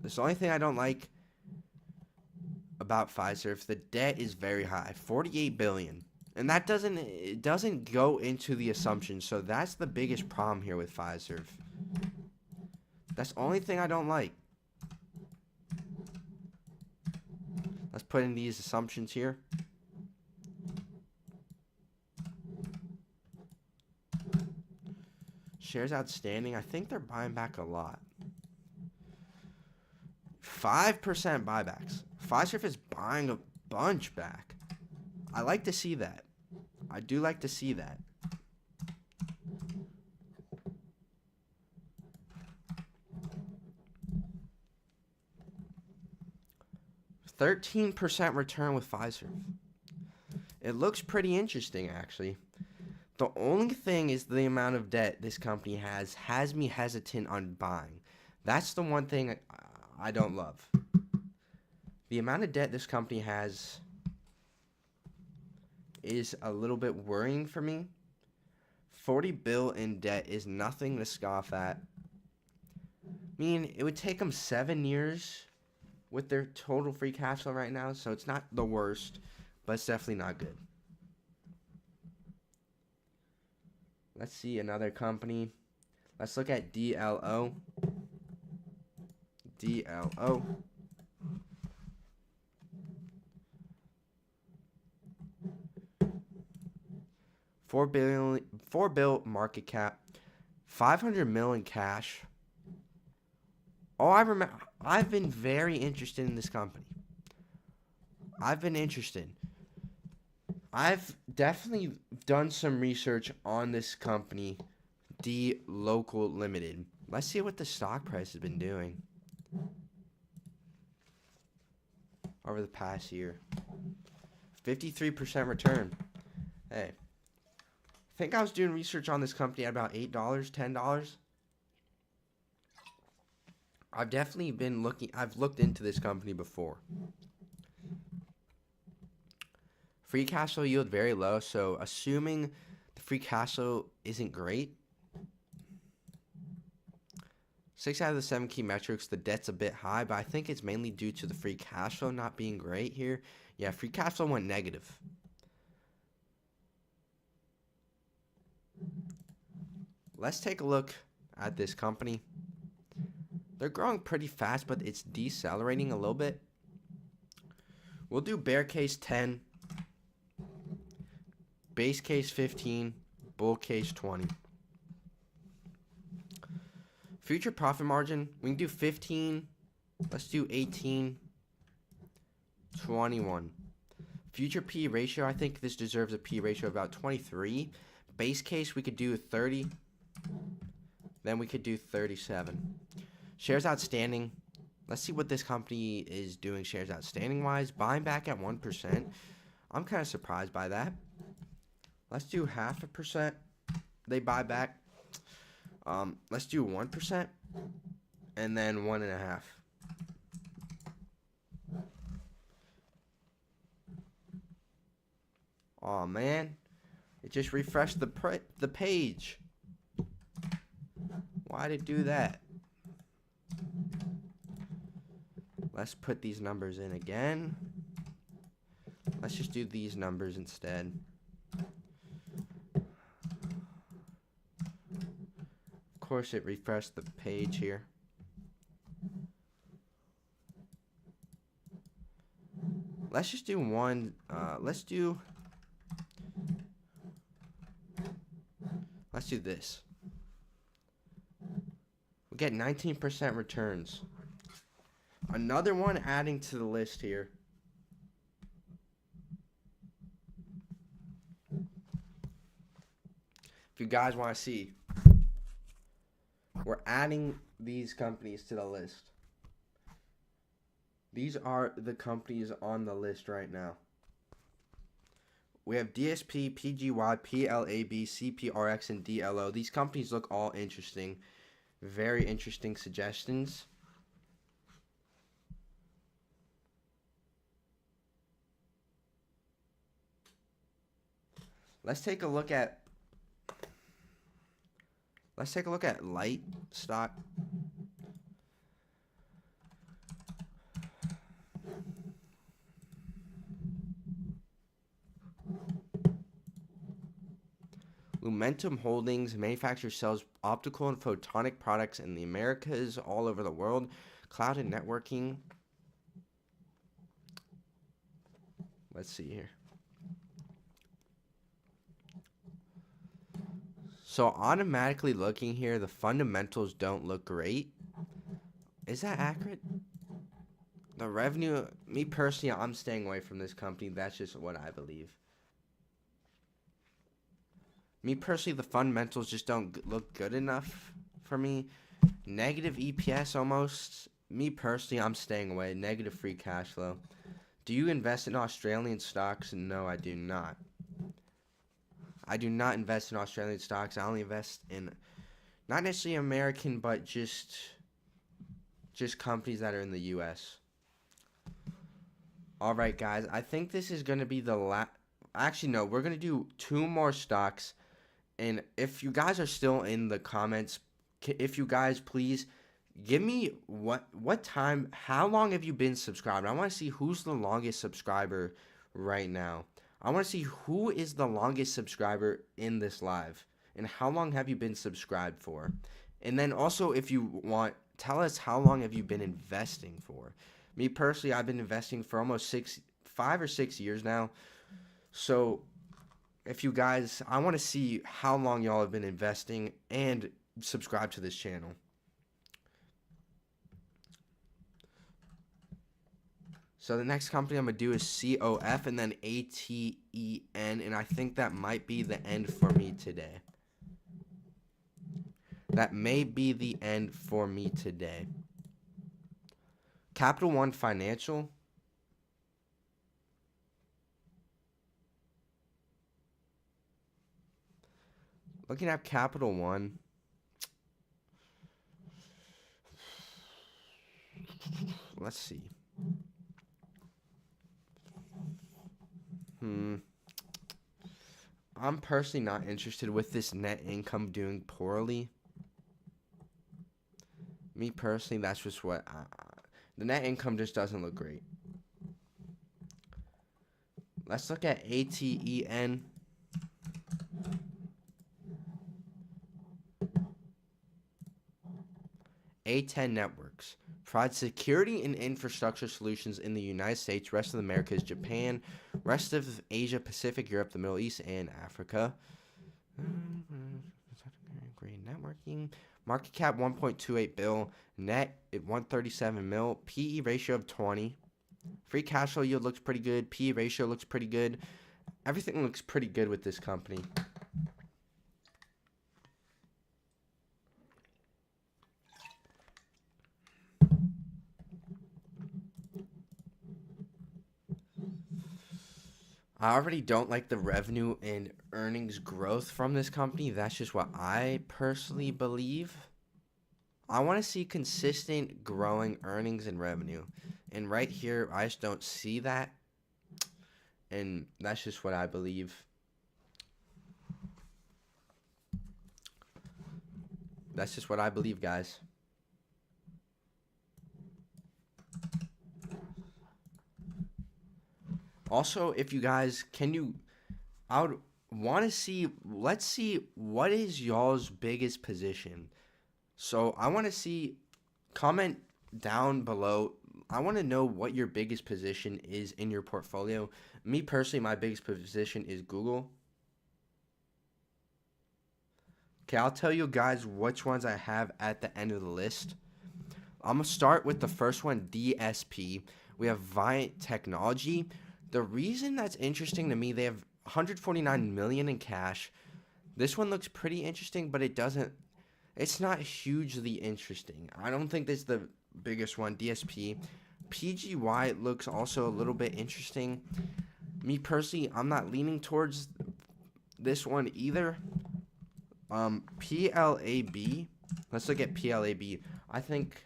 That's the only thing I don't like about Pfizer. The debt is very high, $48 billion. And that doesn't go into the assumption. So that's the biggest problem here with Pfizer. That's the only thing I don't like. Let's put in these assumptions here. Shares outstanding. I think they're buying back a lot. 5% buybacks. Pfizer is buying a bunch back. I like to see that. I do like to see that. 13% return with Pfizer. It looks pretty interesting, actually. The only thing is the amount of debt this company has me hesitant on buying. That's the one thing I don't love. The amount of debt this company has is a little bit worrying for me. 40 bill in debt is nothing to scoff at. I mean, it would take them 7 years with their total free cash flow right now, so it's not the worst, but it's definitely not good. Let's see another company. Let's look at DLO. DLO. $4 billion market cap, 500 million cash. Oh, I remember. I've been very interested in this company. I've definitely done some research on this company, D Local Limited. Let's see what the stock price has been doing over the past year. 53% return. Hey, I think I was doing research on this company at about $8, $10. I've definitely been looking. I've looked into this company before. Free cash flow yield very low, so assuming the free cash flow isn't great, 6 out of the 7 key metrics, the debt's a bit high, but I think it's mainly due to the free cash flow not being great here. Yeah, free cash flow went negative. Let's take a look at this company. They're growing pretty fast, but it's decelerating a little bit. We'll do bear case 10, base case 15, bull case 20. Future profit margin, we can do 15. Let's do 18, 21. Future P ratio, I think this deserves a P ratio of about 23. Base case, we could do 30. Then we could do 37. Shares outstanding. Let's see what this company is doing shares outstanding wise. Buying back at 1%. I'm kind of surprised by that. Let's do 0.5%. They buy back. Let's do 1%. And then 1.5%. Oh man, it just refreshed the page. Why did it do that? Let's put these numbers in again. Let's just do these numbers instead. Of course, it refreshed the page here. Let's just do one. Let's do this. We get 19% returns. Another one adding to the list here. If you guys want to see, we're adding these companies to the list. These are the companies on the list right now. We have DSP, PGY, PLAB, CPRX, and DLO. These companies look all interesting. Very interesting suggestions. Let's take a look at light stock. Lumentum Holdings manufactures, sells optical and photonic products in the Americas, all over the world. Cloud and networking. Let's see here. So automatically looking here, the fundamentals don't look great. Is that accurate? The revenue, me personally, I'm staying away from this company. That's just what I believe. Me personally, the fundamentals just don't look good enough for me. Negative EPS almost. Me personally, I'm staying away. Negative free cash flow. Do you invest in Australian stocks? No, I do not. I do not invest in Australian stocks. I only invest in not necessarily American, but just companies that are in the U.S. All right, guys. I think this is going to be the last. Actually, no. We're going to do 2 more stocks. And if you guys are still in the comments, if you guys please give me what time, how long have you been subscribed? I want to see who's the longest subscriber right now. I want to see who is the longest subscriber in this live and how long have you been subscribed for. And then also, if you want, tell us how long have you been investing for. Me personally, I've been investing for almost 5 or 6 years now. So if you guys, I want to see how long y'all have been investing and subscribe to this channel. So the next company I'm going to do is COF and then ATEN, and I think that might be the end for me today. That may be the end for me today. Capital One Financial. Looking at Capital One. Let's see. I'm personally not interested with this net income doing poorly. Me personally, that's just what the net income just doesn't look great. Let's look at ATEN. A10 Networks provides security and infrastructure solutions in the United States, rest of the Americas, Japan, rest of Asia, Pacific, Europe, the Middle East, and Africa. Great networking. Market cap 1.28 bill. Net at 137 mil. PE ratio of 20. Free cash flow yield looks pretty good. PE ratio looks pretty good. Everything looks pretty good with this company. I already don't like the revenue and earnings growth from this company. That's just what I personally believe. I want to see consistent growing earnings and revenue. And right here, I just don't see that. And that's just what I believe. That's just what I believe, guys. Also, if you guys, I would want to see, let's see, what is y'all's biggest position? So I want to see, comment down below. I want to know what your biggest position is in your portfolio. Me personally, my biggest position is Google. Okay, I'll tell you guys which ones I have at the end of the list. I'm going to start with the first one, DSP. We have Viant Technology. The reason that's interesting to me, they have 149 million in cash. This one looks pretty interesting, but it's not hugely interesting. I don't think this is the biggest one, DSP. PGY looks also a little bit interesting. Me personally, I'm not leaning towards this one either. PLAB. Let's look at PLAB. I think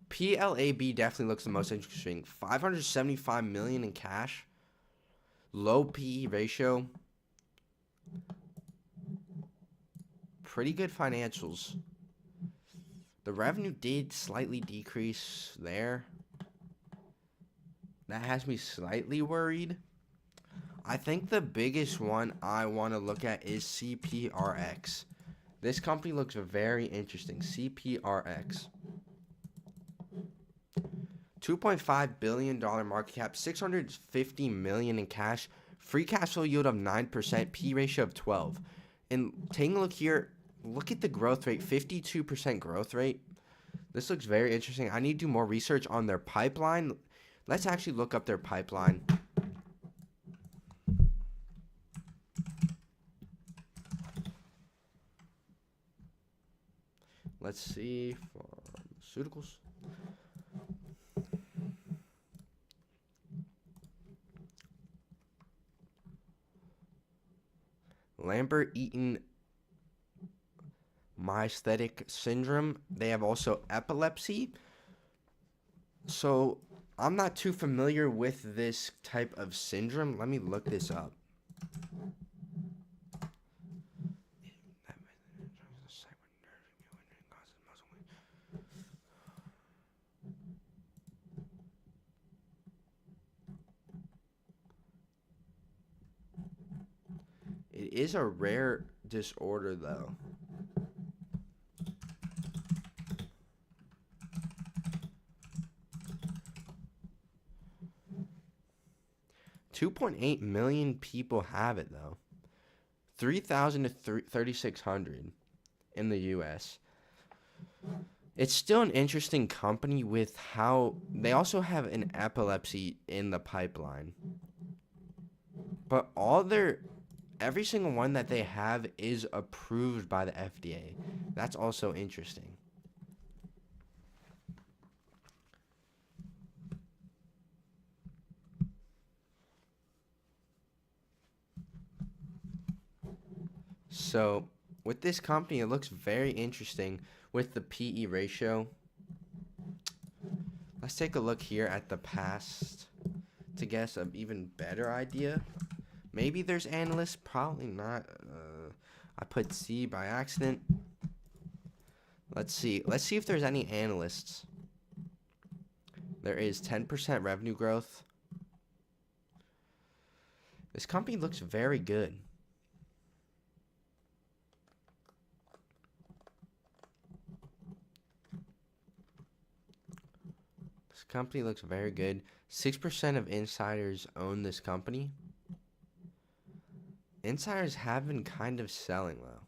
PLAB definitely looks the most interesting. 575 million in cash. Low PE ratio. Pretty good financials. The revenue did slightly decrease there. That has me slightly worried. I think the biggest one I want to look at is CPRX. This company looks very interesting. CPRX. $2.5 billion market cap, 650 million in cash, free cash flow yield of 9%, P ratio of 12. And taking a look here, look at the growth rate, 52% growth rate. This looks very interesting. I need to do more research on their pipeline. Let's actually look up their pipeline. Let's see. Pharmaceuticals. Lambert-Eaton myasthenic syndrome. They have also epilepsy. So I'm not too familiar with this type of syndrome. Let me look this up. It is a rare disorder, though. $2.8 million people have it, though. 3,000 to 3,600 in the U.S. It's still an interesting company with how they also have an epilepsy in the pipeline. But every single one that they have is approved by the FDA. That's also interesting. So with this company, it looks very interesting with the PE ratio. Let's take a look here at the past to get an even better idea. Maybe there's analysts, probably not. I put C by accident. Let's see. Let's see if there's any analysts. There is 10% revenue growth. This company looks very good. This company looks very good. 6% of insiders own this company. Insiders have been kind of selling, though.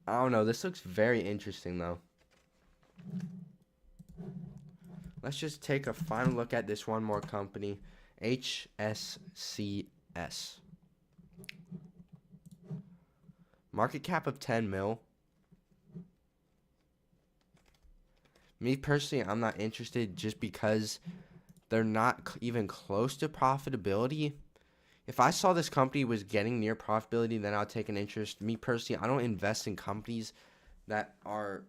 I don't know. This looks very interesting, though. Let's just take a final look at this one more company, HSCS. Market cap of 10 mil. Me personally, I'm not interested just because they're not even close to profitability. If I saw this company was getting near profitability, then I'll take an interest. Me personally, I don't invest in companies that are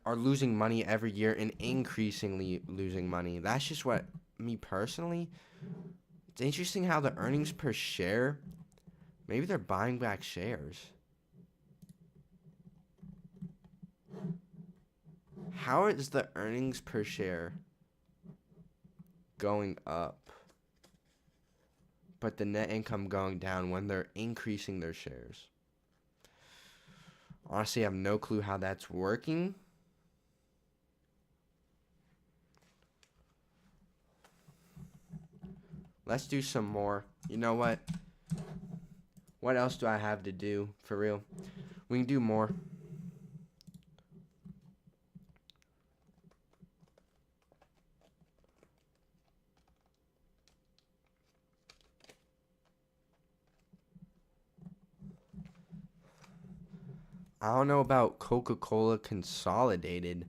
losing money every year and increasingly losing money. That's just what me personally. It's interesting how the earnings per share, maybe they're buying back shares. How is the earnings per share going up, but the net income going down when they're increasing their shares? Honestly, I have no clue how that's working. Let's do some more. You know what? What else do I have to do for real? We can do more. I don't know about Coca-Cola Consolidated.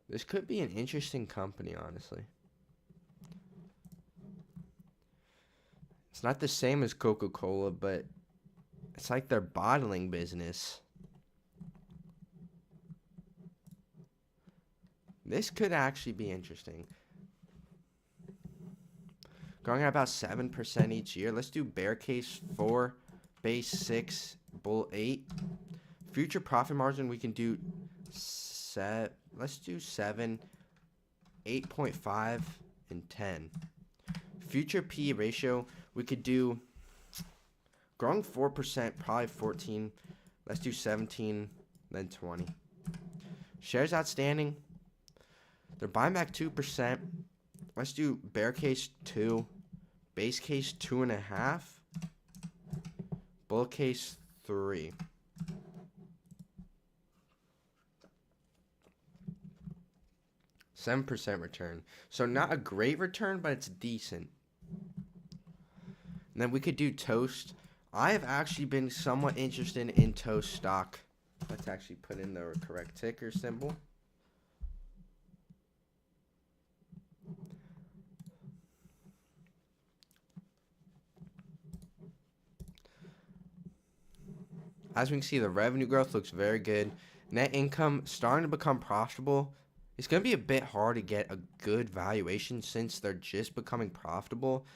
This could be an interesting company, honestly. It's not the same as Coca-Cola, but it's like their bottling business. This could actually be interesting. Growing at about 7% each year. Let's do bear case 4, base 6, bull 8. Future profit margin, we can do let's do 7, 8.5, and 10. Future P ratio, we could do growing 4%, probably 14. Let's do 17, then 20. Shares outstanding. They're buying back 2%. Let's do bear case 2, base case 2.5, bull case 3. %7 return. So not a great return, but it's decent. And then we could do Toast. I have actually been somewhat interested in Toast stock. Let's actually put in the correct ticker symbol. As we can see, the revenue growth looks very good. Net income starting to become profitable. It's going to be a bit hard to get a good valuation since they're just becoming profitable.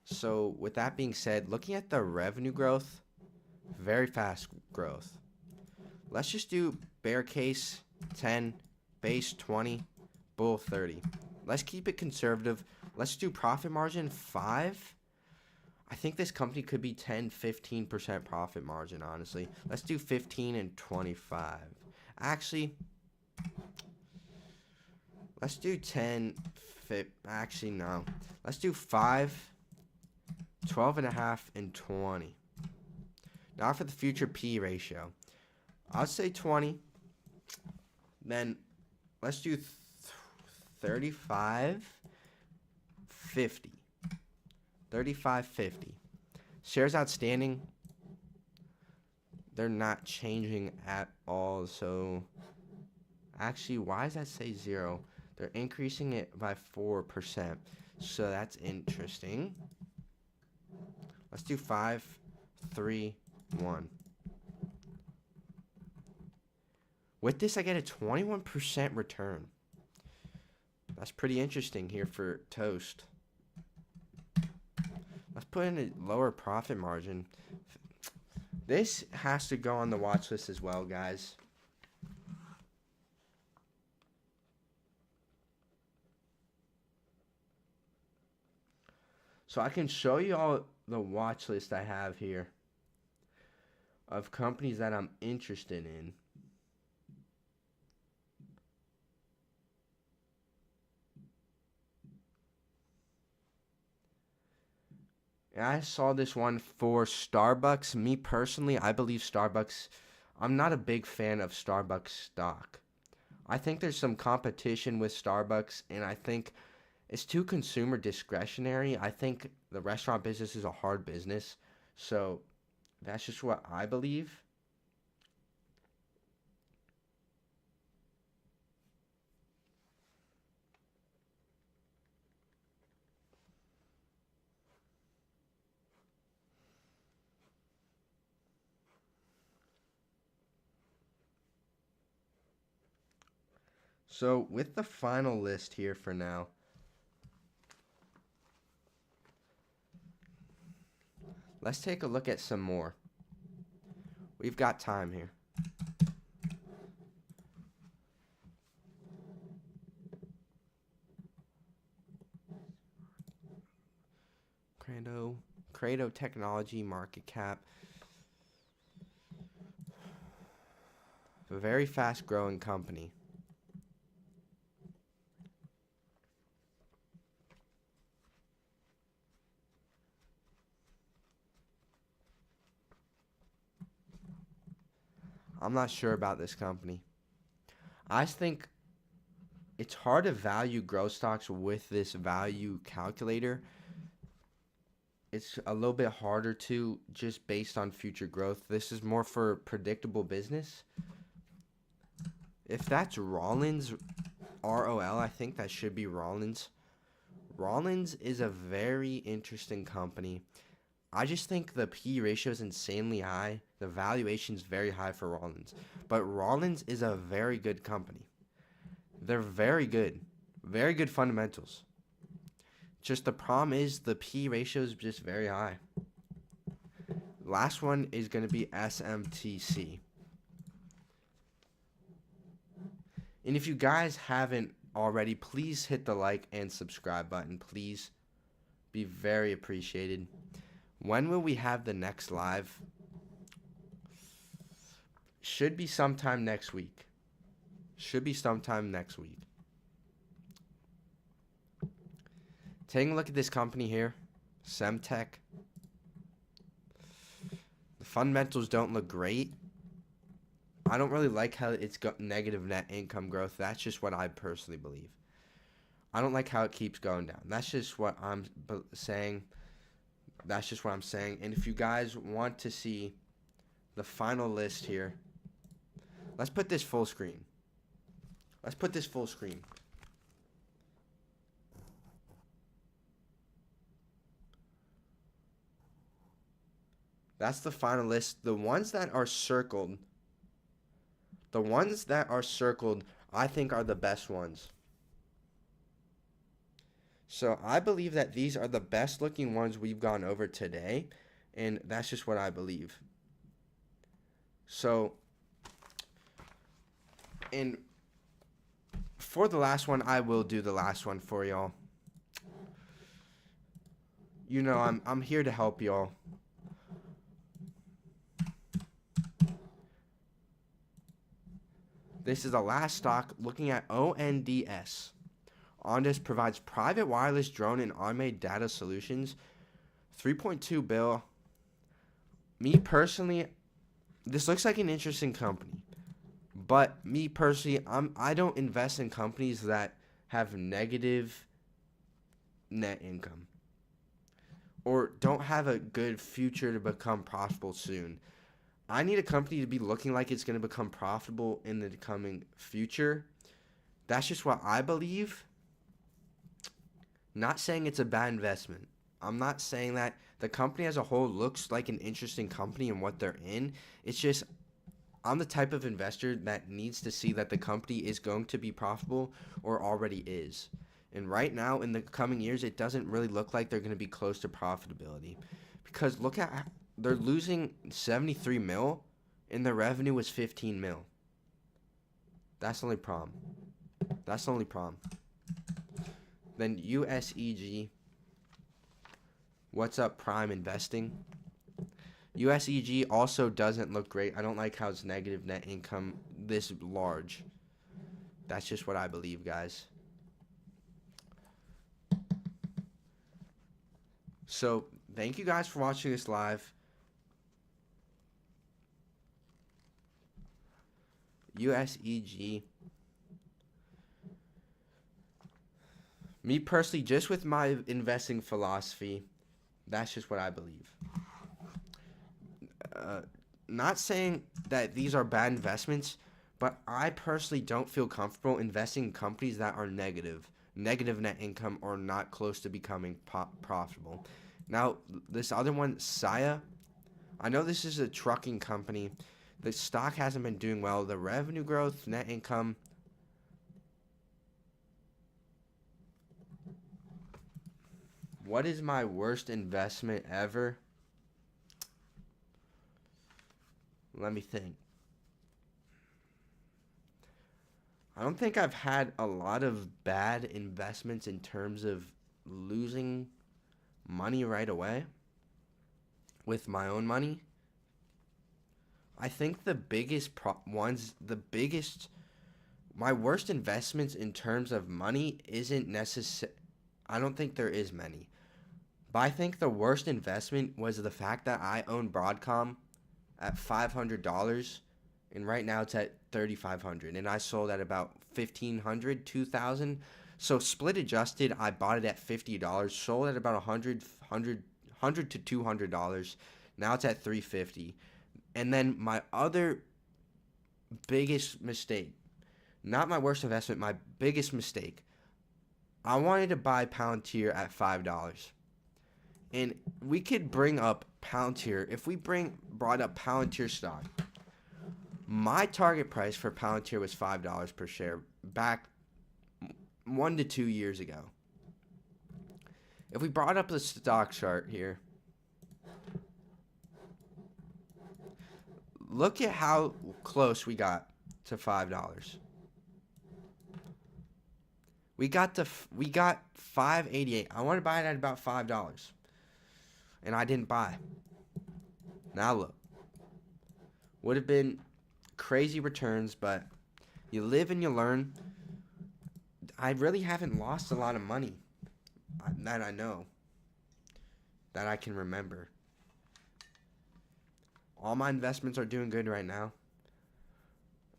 So with that being said, looking at the revenue growth, very fast growth. Let's just do bear case 10, base 20, bull 30. Let's keep it conservative. Let's do profit margin 5. I think this company could be 10-15% profit margin, honestly. Let's do 15 and 25. Actually, let's do 10. Actually, no. Let's do 5, 12.5, and 20. Now for the future P ratio. I'll say 20. Then let's do 35, 50. 35.50. Shares outstanding, they're not changing at all. So actually, why does that say 0? They're increasing it by 4%. So that's interesting. Let's do 5, 3, 1. With this, I get a 21% return. That's pretty interesting here for Toast. Let's put in a lower profit margin. This has to go on the watch list as well, guys. So I can show you all the watch list I have here of companies that I'm interested in. And I saw this one for Starbucks. Me personally, I believe Starbucks. I'm not a big fan of Starbucks stock. I think there's some competition with Starbucks, and I think it's too consumer discretionary. I think the restaurant business is a hard business. So that's just what I believe. So with the final list here for now, let's take a look at some more. We've got time here. Credo Technology market cap. A very fast growing company. I'm not sure about this company. I think it's hard to value growth stocks with this value calculator. It's a little bit harder to just based on future growth. This is more for predictable business. If that's Rollins, ROL, I think that should be Rollins. Rollins is a very interesting company. I just think the P ratio is insanely high. The valuation is very high for Rollins. But Rollins is a very good company. They're very good. Very good fundamentals. Just the problem is the P ratio is just very high. Last one is going to be SMTC. And if you guys haven't already, please hit the like and subscribe button. Please be very appreciated. When will we have the next live? Should be sometime next week. Should be sometime next week. Taking a look at this company here, Semtech. The fundamentals don't look great. I don't really like how it's got negative net income growth. That's just what I personally believe. I don't like how it keeps going down. That's just what I'm saying. That's just what I'm saying. And if you guys want to see the final list here, let's put this full screen. Let's put this full screen. That's the final list. The ones that are circled, I think are the best ones. So I believe that these are the best looking ones we've gone over today, and that's just what I believe. So, and for the last one, I will do the last one for y'all. You know, I'm here to help y'all. This is the last stock looking at ONDS. Ondas provides private wireless drone and automated data solutions. 3.2 bill. Me personally, this looks like an interesting company. But me personally, I don't invest in companies that have negative net income or don't have a good future to become profitable soon. I need a company to be looking like it's going to become profitable in the coming future. That's just what I believe. Not saying it's a bad investment. I'm not saying that. The company as a whole looks like an interesting company and what they're in. It's just I'm the type of investor that needs to see that the company is going to be profitable or already is. And right now, in the coming years, it doesn't really look like they're going to be close to profitability. Because look at, they're losing 73 mil and their revenue was 15 mil. That's the only problem. Then USEG. What's up, Prime Investing? USEG also doesn't look great. I don't like how it's negative net income this large. That's just what I believe, guys. So, thank you guys for watching this live. USEG. Me personally, just with my investing philosophy, that's just what I believe. Not saying that these are bad investments, but I personally don't feel comfortable investing in companies that are negative net income or not close to becoming profitable. Now, this other one, Saya, I know this is a trucking company. The stock hasn't been doing well. The revenue growth, net income. What is my worst investment ever? Let me think. I don't think I've had a lot of bad investments in terms of losing money right away with my own money. I think the biggest my worst investments in terms of money isn't necessary. I don't think there is many. But I think the worst investment was the fact that I own Broadcom at $500, and right now it's at $3,500, and I sold at about $1,500, $2,000. So split adjusted, I bought it at $50, sold at about $100 to $200. Now it's at $350. And then my other biggest mistake, not my worst investment, my biggest mistake, I wanted to buy Palantir at $5. And we could bring up Palantir. If we brought up Palantir stock, my target price for Palantir was $5 per share back 1 to 2 years ago. If we brought up the stock chart here, look at how close we got to $5. We got $5.88. I want to buy it at about $5. And I didn't buy. Now look. Would have been crazy returns, but You live and you learn. I really haven't lost a lot of money that I know, that I can remember. All my investments are doing good right now.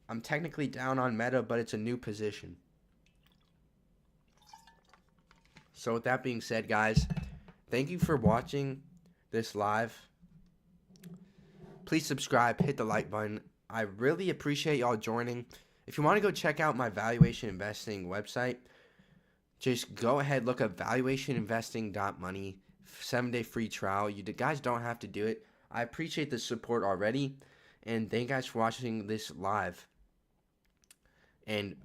I'm technically down on Meta, but it's a new position. So with that being said, guys, thank you for watching this live. Please subscribe, hit the like button. I really appreciate y'all joining. If you want to go check out my valuation investing website, just go ahead, look up valuationinvesting.money, 7-day free trial. You guys don't have to do it. I appreciate the support already, and thank you guys for watching this live. And